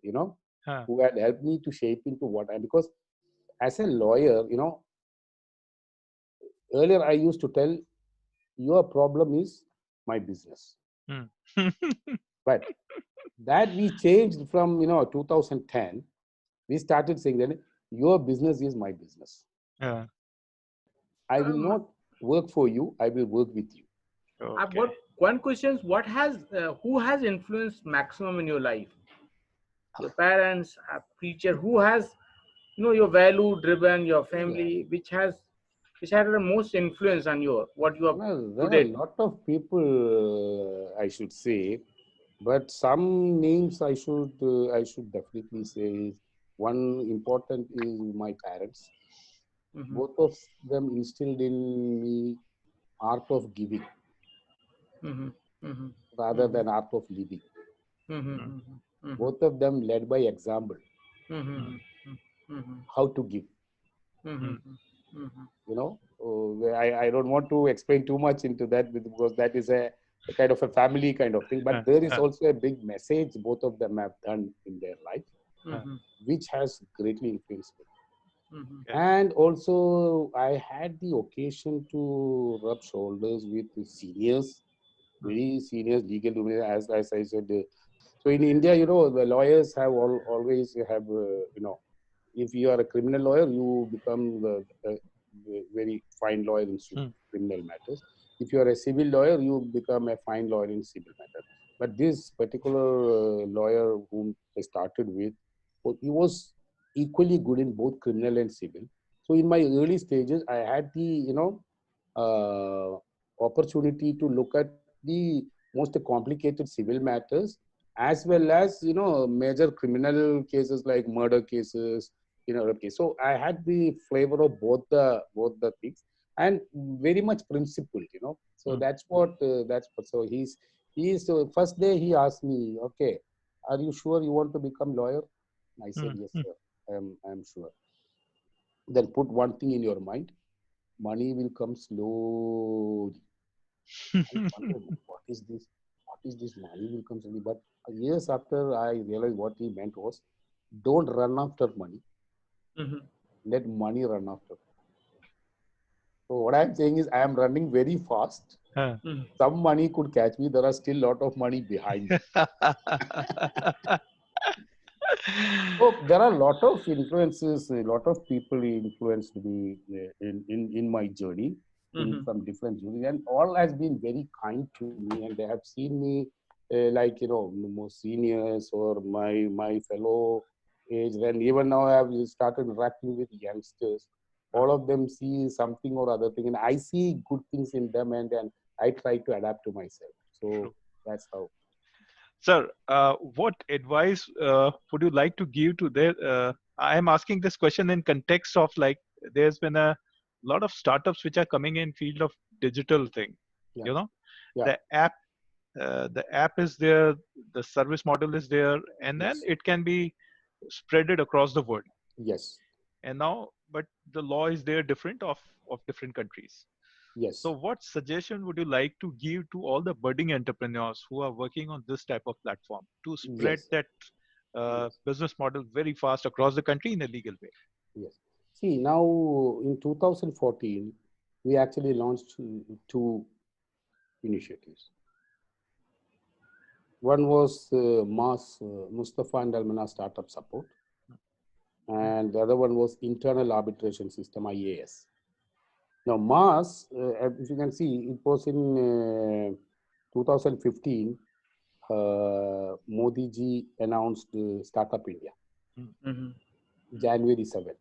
Huh. who had helped me to shape into what I am. Because as a lawyer, earlier I used to tell, your problem is my business. Hmm. But that we changed from 2010. We started saying that your business is my business. Yeah. I will not work for you. I will work with you. Okay. What one question is, what has who has influenced maximum in your life? Your parents, a preacher, who has your value driven, your Yeah. family, which had the most influence on your what you are Well, there are a today? lot of people, I should say, but some names I should definitely say is, one important is my parents. Mm-hmm. Both of them instilled in me art of giving Mm-hmm. Mm-hmm. rather than art of living. Hmm. Mm-hmm. Both of them led by example, Hmm. Mm-hmm. Mm-hmm. how to give. Hmm. Mm-hmm. I don't want to explain too much into that because that is a kind of a family kind of thing. But there is Huh. also a big message both of them have done in their life, Huh. Mm-hmm. which has greatly influenced me. Mm-hmm. Okay. And also, I had the occasion to rub shoulders with the seniors, very senior legal luminaries, as I said. So in India, the lawyers have always have, if you are a criminal lawyer, you become the very fine lawyer in Hmm. criminal matters. If you are a civil lawyer, you become a fine lawyer in civil matters. But this particular lawyer whom I started with, he was equally good in both criminal and civil. So in my early stages, I had the opportunity to look at the most complicated civil matters, as well as major criminal cases like murder cases, case. So I had the flavor of both the things, and very much principled. So Hmm. so he's first day he asked me, okay, are you sure you want to become lawyer? I said, Hmm. yes, Hmm. sir. I'm sure. Then put one thing in your mind: money will come slowly. I wondered, what is this? What is this? Money will come slowly. But years after, I realized what he meant was, don't run after money. Mm-hmm. Let money run after. So what I'm saying is, I am running very fast. Huh. Some money could catch me. There are still a lot of money behind me. So there are a lot of influences, a lot of people influenced me in my journey, in Mm-hmm. from different journeys, and all has been very kind to me, and they have seen me like, more seniors or my fellow age. And even now I have started interacting with youngsters. All of them see something or other thing, and I see good things in them, and I try to adapt to myself. So True. that's how. Sir, what advice would you like to give to their? I am asking this question in context of like there's been a lot of startups which are coming in field of digital thing. Yeah. You know, Yeah. the app is there, the service model is there, and then Yes. it can be spreaded across the world. Yes. And now, but the law is there different of different countries. So, Yes. what suggestion would you like to give to all the budding entrepreneurs who are working on this type of platform to spread Yes. that Yes. business model very fast across the country in a legal way? Yes. See, now in 2014, we actually launched two initiatives. One was MAS, Mustafa and Almana Startup Support, and the other one was Internal Arbitration System, IAS. Now, MAS, if you can see, it was in 2015, Modi ji announced Startup India, Mm-hmm. January 7th.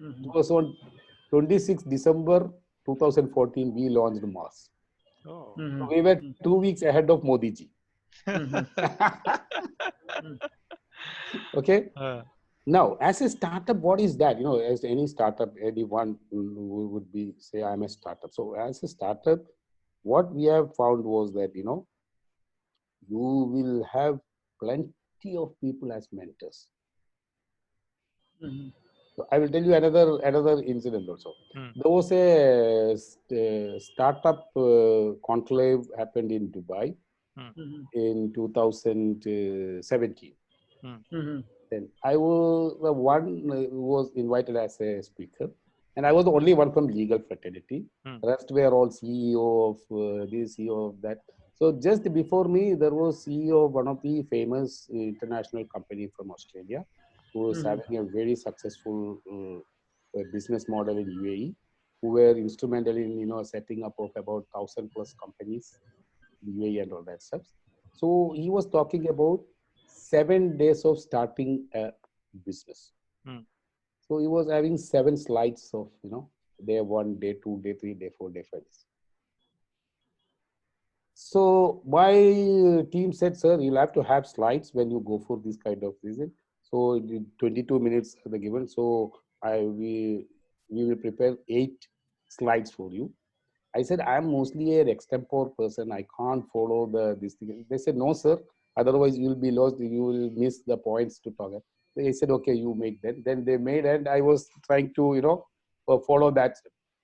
Mm-hmm. It was on 26th December 2014, we launched MAS. Oh. So we were 2 weeks ahead of Modi ji. Mm-hmm. Okay. Uh, Now, as a startup, what is that? As any startup, anyone who would be say, I'm a startup. So, as a startup, what we have found was that you will have plenty of people as mentors. Mm-hmm. So I will tell you another incident also. hmm, There was a startup conclave happened in Dubai Mm-hmm. in 2017. hmm, Mm-hmm. Then I was the one who was invited as a speaker, and I was the only one from legal fraternity. hmm, The rest were all CEO of this, CEO of that. So just before me, there was CEO of one of the famous international company from Australia, who was Mm-hmm. having a very successful business model in UAE, who were instrumental in setting up of about 1,000+ companies in UAE and all that stuff. So he was talking about 7 days of starting a business. hmm, So he was having 7 slides of day 1, day 2, day 3, day 4, day 5. So my team said, sir, you'll have to have slides when you go for this kind of reason. So 22 minutes are the given. So we will prepare 8 slides for you. I said, I'm mostly an extempore person. I can't follow this thing. They said, no, sir. Otherwise, you'll be lost. You will miss the points to talk. They said, okay, you make that. Then they made, and I was trying to, follow that.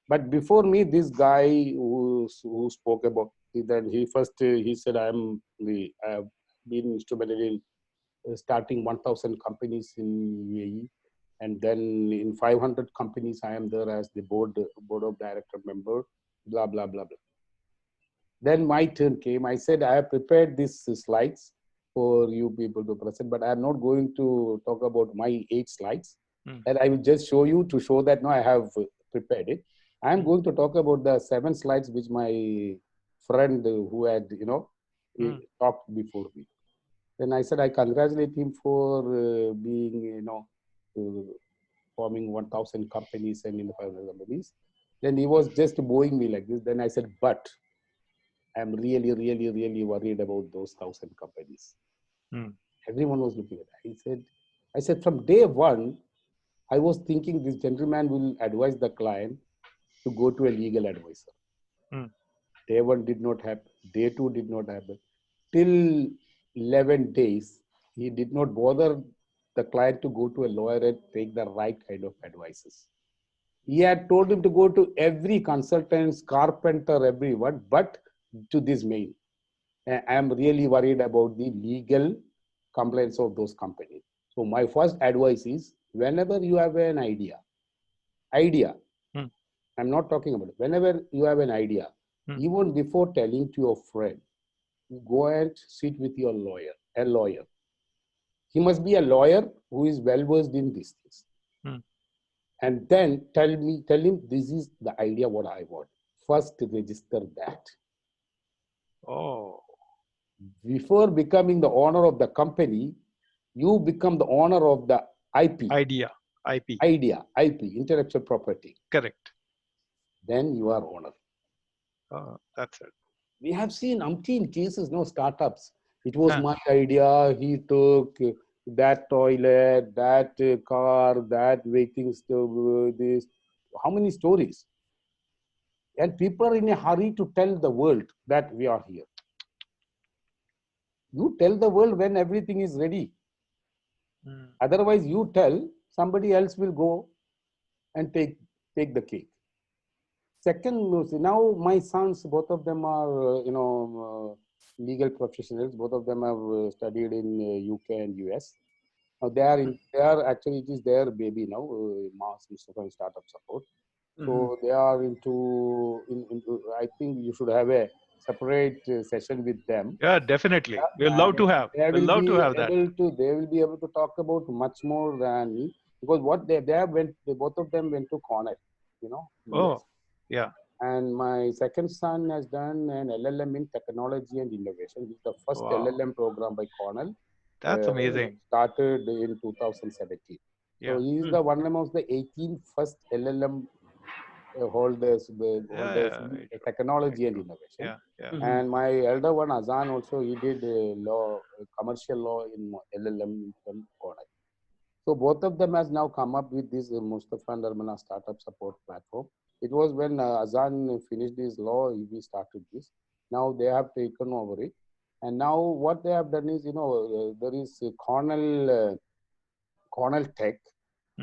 But before me, this guy who spoke about it, then he said, I have been instrumental in starting 1,000 companies in UAE. And then in 500 companies, I am there as the board of director member, blah, blah, blah, blah. Then my turn came. I said, I have prepared these slides for you people to present, but I'm not going to talk about my 8 slides. hmm, And I will just show you to show that no, I have prepared it. I'm going to talk about the 7 slides which my friend who had, hmm, talked before me. Then I said, I congratulate him for being, forming 1,000 companies and in the 500 companies. Then he was just bowing me like this. Then I said, but I'm really, really, really worried about those 1,000 companies. hmm. Everyone was looking at it. I said, from day one, I was thinking this gentleman will advise the client to go to a legal advisor. Hmm. Day one did not happen. Day two did not happen. Till 11 days, he did not bother the client to go to a lawyer and take the right kind of advices. He had told him to go to every consultant, carpenter, everyone, but to this main. I am really worried about the legal complaints of those companies. So my first advice is whenever you have an idea, Hmm. I'm not talking about it. Whenever you have an idea, Hmm. even before telling to your friend, go and sit with your lawyer, a lawyer. He must be a lawyer who is well versed in these things. Hmm. And then tell him this is the idea what I want. First register that. Oh. before becoming the owner of the company, you become the owner of the IP, Idea, IP. idea, IP, intellectual property. Correct. Then you are owner. That's it. We have seen umpteen cases, no startups. It was Huh. my idea. He took that toilet, that car, that waiting stove, this. How many stories? And people are in a hurry to tell the world that we are here. You tell the world when everything is ready. Mm. Otherwise, you tell, somebody else will go and take the cake. Second, now my sons, both of them are, legal professionals. Both of them have studied in UK and US. Now they are actually, it is their baby now, Mass Institute of Startup Support. So they are into, I think you should have a separate session with them. Yeah, definitely. We'll And love to have. they We'll will love to be have that. able to talk about much more than me, because what both of them went to Cornell, Oh, US. yeah. And my second son has done an LLM in technology and innovation. This is the first Wow. LLM program by Cornell. That's amazing. Started in 2017. Yeah. So he is the one amongst the 18 first LLM holders Yeah. in technology and innovation. Yeah. Yeah. And my elder one, Azan, also he did law, commercial law in LLM from Cornell. So both of them has now come up with this Mustafa and Armana startup support platform. It was when Azan finished his law, we started this. Now they have taken over it. And now what they have done is, there is Cornell Tech,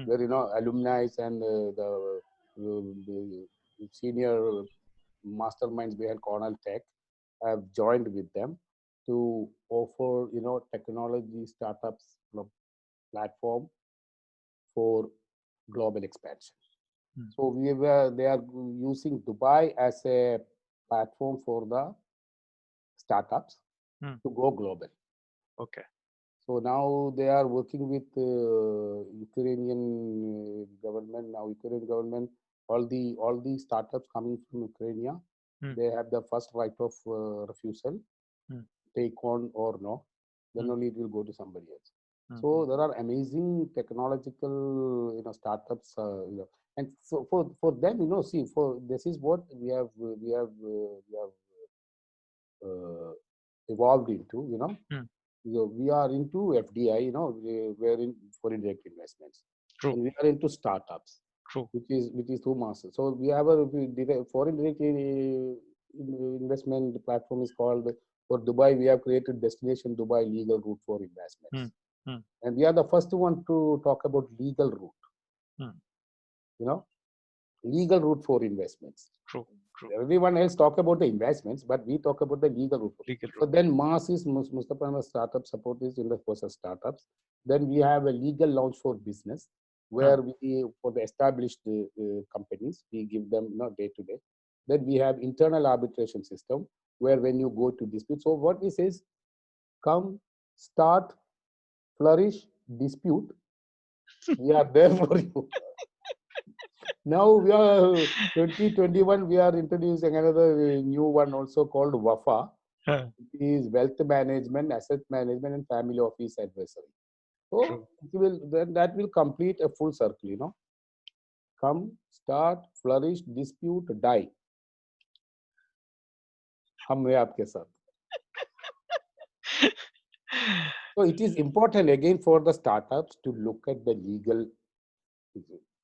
where, alumni and the senior masterminds behind Cornell Tech have joined with them to offer, technology startups platform for global expansion. So they are using Dubai as a platform for the startups to go global. Okay. So now they are working with Ukrainian government. Now Ukrainian government, all the startups coming from Ukraine, they have the first right of refusal, take on or no. Then only it will go to somebody else. So there are amazing technological, startups, and so for them, this is what we have evolved into, So we are into FDI, we're in foreign direct investments. True. And we are into startups. True. Which is two masters. So we have a foreign direct investment platform is called, for Dubai, we have created Destination Dubai Legal Route for Investments. And we are the first one to talk about legal route. Legal route for investments. True. True. Everyone else talk about the investments, but we talk about the legal route. Legal So route. then Mass is Mustafa and startup support is in the course of startups. Then we have a legal launch for business, where we, for the established companies, we give them day to day. Then we have internal arbitration system, where when you go to dispute. So what we say is, come, start, flourish, dispute. We are there for you. Now we are 2021. We are introducing another new one also called WAFA. It is wealth management, asset management, and family office advisory. So that will complete a full circle. Come, start, flourish, dispute, die. हम हैं आपके साथ. So it is important again for the startups to look at the legal.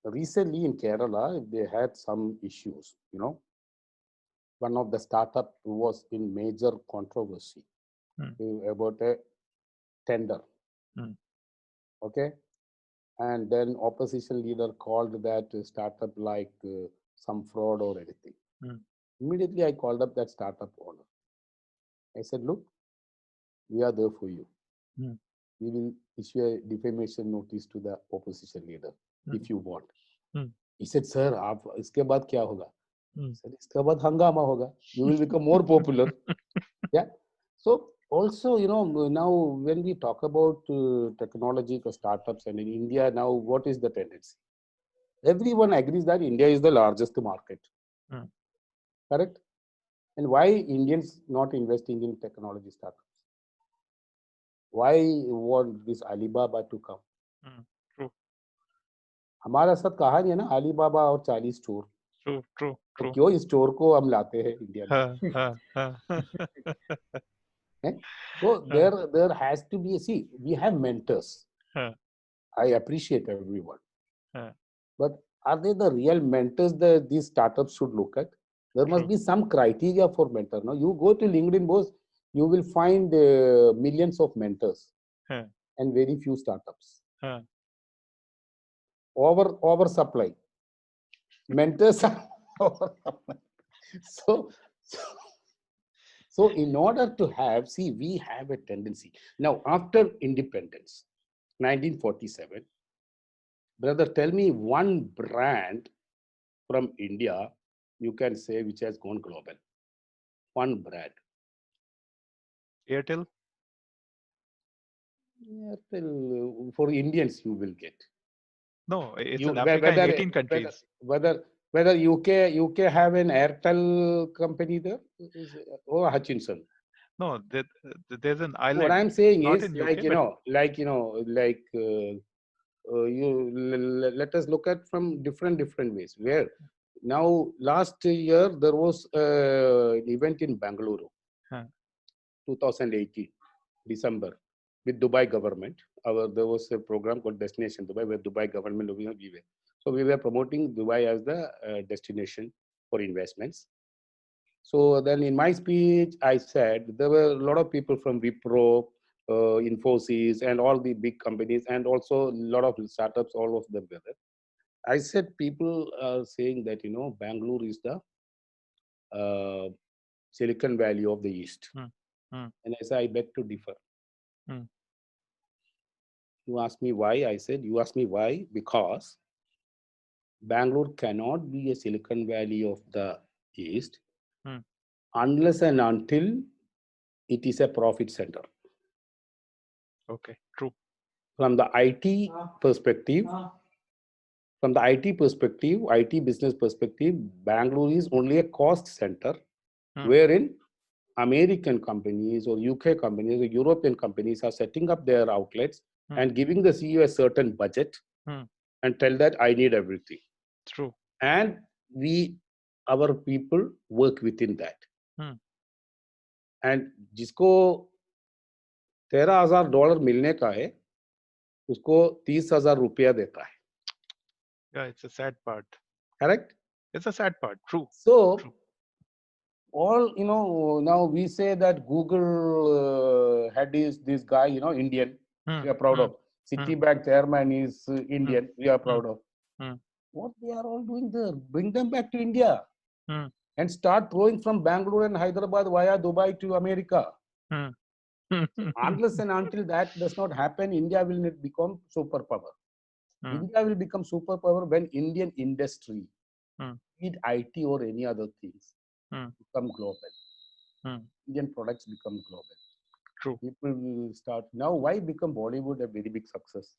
Recently in Kerala, they had some issues. One of the startup was in major controversy about a tender. Okay, and then opposition leader called that startup like some fraud or anything. Immediately, I called up that startup owner. I said, look, we are there for you. We will issue a defamation notice to the opposition leader if you want. He said, sir, इसके बाद क्या होगा? Sir, इसके बाद हंगामा होगा. You will become more popular. Yeah. So also, now when we talk about technology for startups, and in India now, what is the tendency? Everyone agrees that India is the largest market. Correct? And why Indians not investing in technology startups? Why want this Alibaba to come? True, हमारा साथ कहानी है ना Alibaba और 40 store. true, true, तो true. क्यों इस store को हम लाते हैं इंडिया में? हैं? So there has to be, see, we have mentors. I appreciate everyone. But are they the real mentors that these startups should look at? There must be some criteria for mentor. Now you go to LinkedIn, boss, you will find millions of mentors and very few startups. Oversupply. Mentors are oversupply. So, so in order to have, see, we have a tendency. Now, after independence, 1947, brother, tell me one brand from India you can say which has gone global. One brand. Airtel? Airtel, for Indians, you will get. No, it's You, in Africa in whether, 18 countries. whether UK have an Airtel company there or Hutchinson. No, there's an island. What I'm saying not is in like, UK, you but know, let us look at from different ways. Where now last year there was an event in Bangalore, 2018 December, with Dubai government. There was a program called Destination Dubai, where Dubai government we were. So we were promoting Dubai as the destination for investments. So then in my speech, I said there were a lot of people from Wipro, Infosys, and all the big companies, and also a lot of startups, all of them were there. I said people are saying that, you know, Bangalore is the Silicon Valley of the East. And I said, I beg to differ. You ask me why? I said, you ask me why? Because Bangalore cannot be a Silicon Valley of the East unless and until it is a profit center. okay, true. From the IT perspective, IT business perspective, Bangalore is only a cost center, wherein American companies or UK companies or European companies are setting up their outlets and giving the CEO a certain budget and tell that I need everything. True. And our people work within that. And जिसको $13,000 मिलने का है, उसको $30,000 देता है. Yeah, it's a sad part. Correct? It's a sad part. True. So, True. all, you know, now we say that Google head is this guy, you know, Indian. We are proud of. Citibank chairman is Indian. We are proud of. What they are all doing there? Bring them back to India and start throwing from Bangalore and Hyderabad via Dubai to America. Unless and until that does not happen, India will not become superpower. India will become superpower when Indian industry, be it IT or any other things, become global. Indian products become global. True. People will start. Now, why become Bollywood a very big success?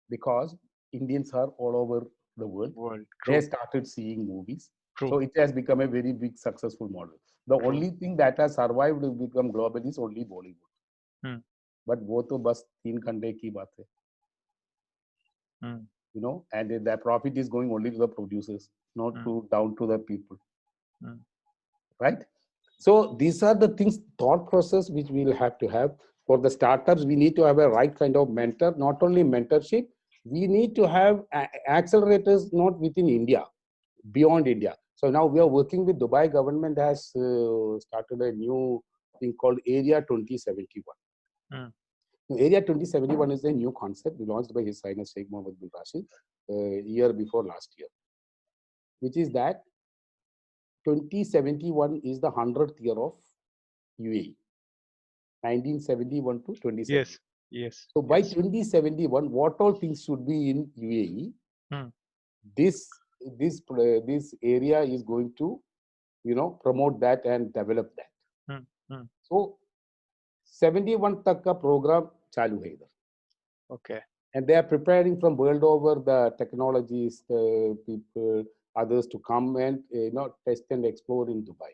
Because Indians are all over the world. They started seeing movies. True. So it has become a very big successful model. The only thing that has survived to become global is only Bollywood. But वो तो बस 3 घंटे की बात है. You know, and the profit is going only to the producers, not down to the people. Right? So these are the things, thought process, which we'll have to have. For the startups, we need to have a right kind of mentor, not only mentorship, we need to have accelerators, not within India, beyond India. So now we are working with Dubai government has started a new thing called Area 2071. Area 2071 is a new concept launched by His Highness Sheikh Mohammed bin Rashid year before last year, which is that 2071 is the 100th year of UAE, 1971 to 2070. Yes. So by 2071, what all things should be in UAE? This area is going to, you know, promote that and develop that. So 71 tak ka program chalu hai idhar. Okay. And they are preparing from world over the technologies, the people, others to come and, you know, test and explore in Dubai.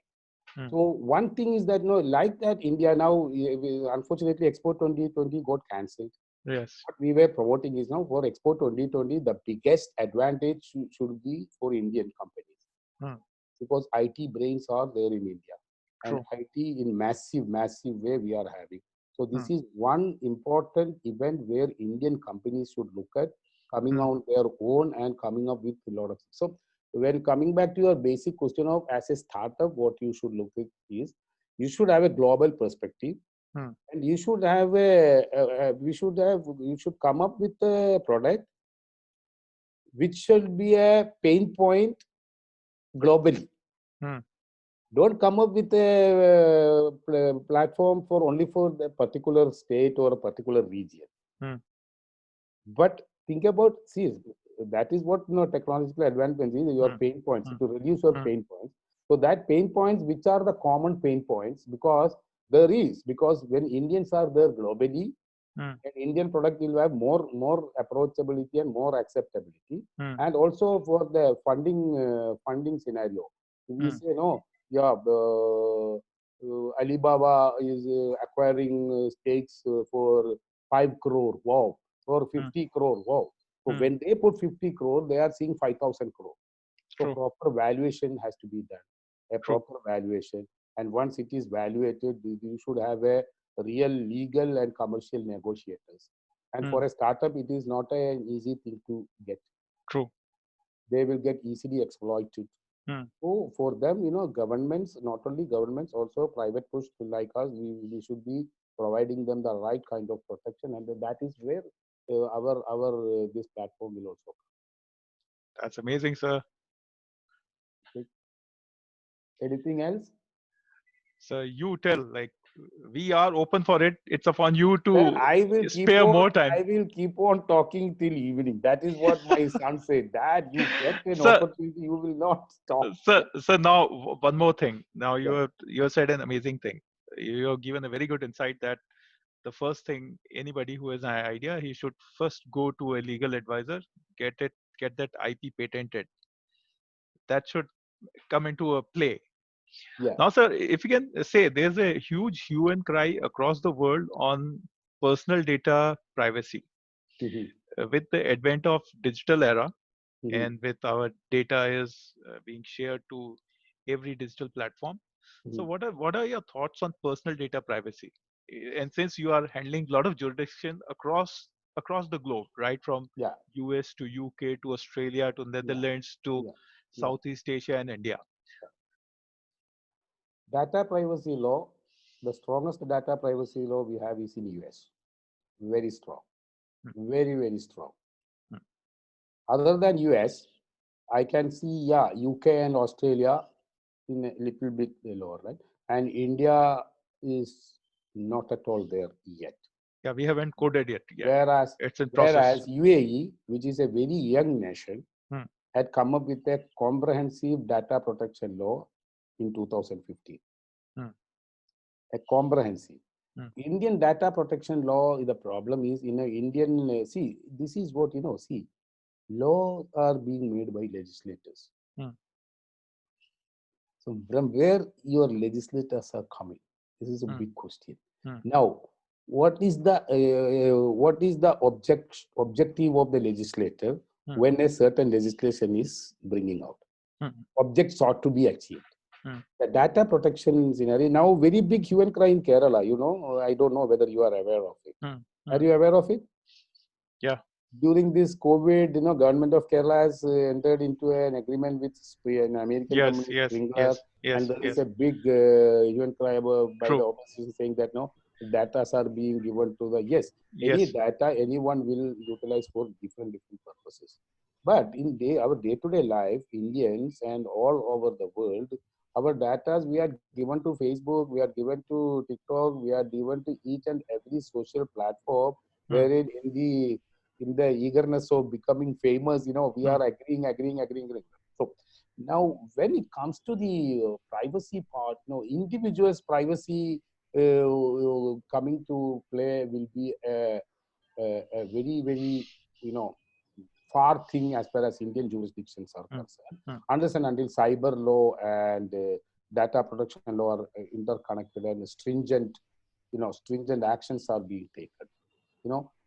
Hmm. So one thing is that no, like that India now, unfortunately, Expo 2020 got cancelled. Yes. What we were promoting is now for Expo 2020, the biggest advantage should be for Indian companies, Hmm. because IT brains are there in India, and True. IT in massive, massive way we are having. So Hmm. this is one important event where Indian companies should look at coming Hmm. on their own and coming up with a lot of. So when coming back to your basic question of as a startup, what you should look at is you should have a global perspective, Hmm. and you should have you should come up with a product which should be a pain point globally. Hmm. Don't come up with a platform for only for the particular state or a particular region. Hmm. But think about, see, that is what technological advancement is, your Hmm. pain points, Hmm. to reduce your Hmm. pain points. So that pain points, which are the common pain points, because when Indians are there globally, Hmm. an Indian product will have more approachability and more acceptability. Hmm. And also for the funding scenario, we Hmm. say no, yeah, Alibaba is acquiring stakes for 5 crore, wow, or Hmm. 50 crore, wow. So Hmm. when they put 50 crore, they are seeing 5,000 crore. So True. proper valuation has to be done, a True. proper valuation. And once it is valuated, you should have a real legal and commercial negotiators. And Hmm. for a startup, it is not an easy thing to get. True. They will get easily exploited. Hmm. So for them, governments, not only governments, also private push like us, we should be providing them the right kind of protection. And that is where our this platform will also That's amazing, sir. come. Anything else? So you tell, like, we are open for it. It's upon you Then to I will keep spare on. more time. I will keep on talking till evening. That is what my son said. Dad, you get an Sir, opportunity, you will not stop. sir. Now one more thing. Now Yeah. you have said an amazing thing. You have given a very good insight that the first thing anybody who has an idea, he should first go to a legal advisor, get that IP patented. That should come into a play. Yeah. Now, sir, if you can say, there's a huge hue and cry across the world on personal data privacy. Mhm. With the advent of digital era, Mhm. and with our data is being shared to every digital platform. So Mhm. what are your thoughts on personal data privacy? And since you are handling a lot of jurisdiction across the globe, right, from Yeah. US to UK to Australia to Yeah. Netherlands to Yeah. Yeah. Southeast Asia and India. Data privacy law, the strongest data privacy law we have is in US. Very strong. Hmm. Very, very strong. Hmm. Other than US, I can see, yeah, UK and Australia in a little bit lower, right? And India is not at all there yet. Yeah, we haven't coded yet. Whereas, It's in process. whereas UAE, which is a very young nation, Hmm. had come up with a comprehensive data protection law in 2015. Hmm. A comprehensive. Hmm. Indian data protection law, the problem is in a Indian, see, this is what, see, laws are being made by legislators. Hmm. So from where your legislators are coming? This is a Hmm. big question. Hmm. Now, what is the objective of the legislator Hmm. when a certain legislation is bringing out? Hmm. Objects ought to be achieved. Hmm. The data protection scenario now very big hue and cry in Kerala. I don't know whether you are aware of it. Hmm. Are Hmm. you aware of it? Yeah. During this COVID, government of Kerala has entered into an agreement with an American Yes. company, Yes. Springer, Yes. and Yes. there is Yes. a big hue and cry by the True. opposition saying that no, data are being given to the, yes, any Yes. data anyone will utilize for different purposes. But in our day-to-day life, Indians and all over the world, our data we are given to Facebook, we are given to TikTok, we are given to each and every social platform, Hmm. wherein in the eagerness of becoming famous, we Hmm. are agreeing. So now, when it comes to the privacy part, individuals' privacy coming to play will be a very, very, far thing as far as Indian jurisdictions are Hmm. concerned. Hmm. Unless and until cyber law and data protection law are interconnected and stringent, stringent actions are being taken.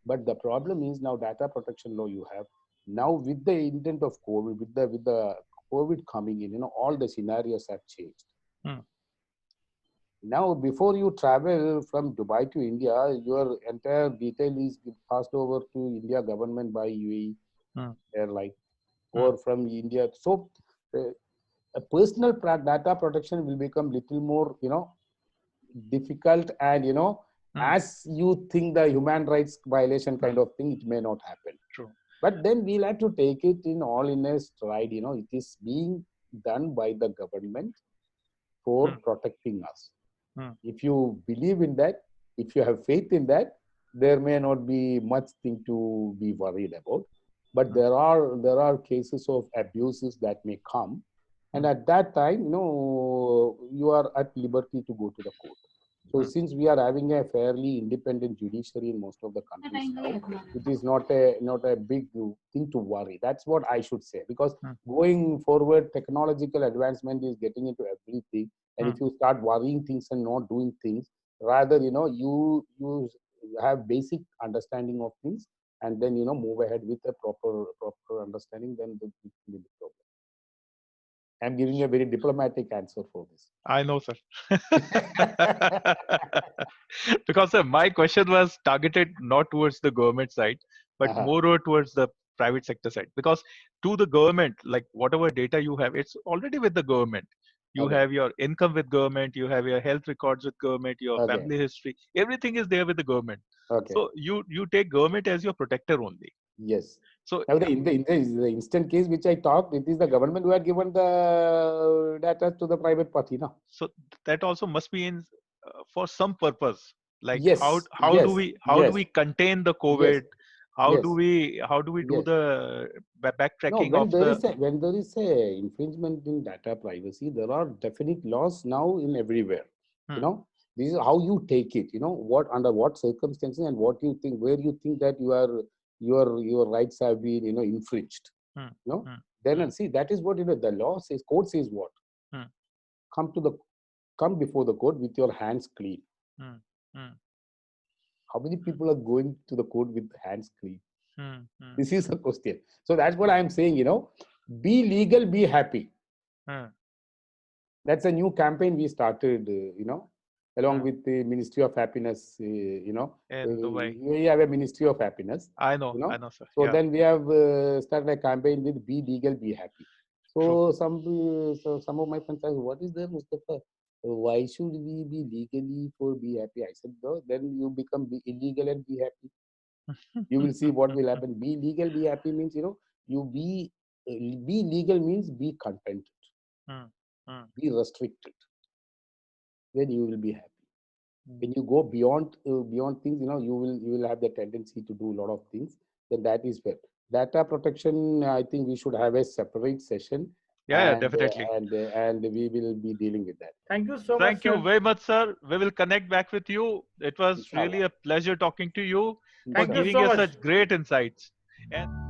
But the problem is now data protection law you have now with the intent of COVID, with the COVID coming in, all the scenarios have changed. Hmm. Now, before you travel from Dubai to India, your entire detail is passed over to India government by UAE airline or from India. So, a personal data protection will become little more, difficult, and as you think the human rights violation kind of thing, it may not happen. True. But then we'll have to take it in a stride. It is being done by the government for protecting us. If you believe in that, if you have faith in that, there may not be much thing to be worried about. But there are cases of abuses that may come, and at that time, you are at liberty to go to the court. So since we are having a fairly independent judiciary in most of the countries now, it is not a big thing to worry. That's what I should say. Because going forward, technological advancement is getting into everything. And if you start worrying things and not doing things, rather, you have basic understanding of things and then, move ahead with a proper understanding, then the problem. I'm giving a very diplomatic answer for this. I know, sir. Because sir, my question was targeted not towards the government side, but more towards the private sector side. Because to the government, like whatever data you have, it's already with the government. You have your income with government, you have your health records with government, your family history, everything is there with the government. So you take government as your protector only. Yes. So now in the instant case which I talked, it is the government who had given the data to the private party now. So that also must be in for some purpose. Like how do we contain the COVID? How do we do the backtracking when of when there is a infringement in data privacy, there are definite laws now in everywhere. This is how you take it. What under what circumstances and what you think, where you think that your rights have been infringed. Then see, that is what the law says. Code says what? Come before the court with your hands clean. How many people are going to the court with hands clean? This is a question. So that's what I'm saying. Be legal, be happy. That's a new campaign we started. Along with the Ministry of Happiness, in Dubai. We have a Ministry of Happiness. I know, sir. So then we have started a campaign with Be Legal, Be Happy. So some of my friends asked, what is there, Mustafa? Why should we be legally for be happy? I said, no, then you become illegal and be happy. You will see what will happen. Be legal, be happy means, you be legal means be contented, be restricted. Then you will be happy. When you go beyond things, you will have the tendency to do a lot of things. Then that is where data protection. I think we should have a separate session. Yeah, definitely. And we will be dealing with that. Thank you so much. Thank you very much, sir. We will connect back with you. It was really a pleasure talking to you. Thank you for giving so us much. such great insights. And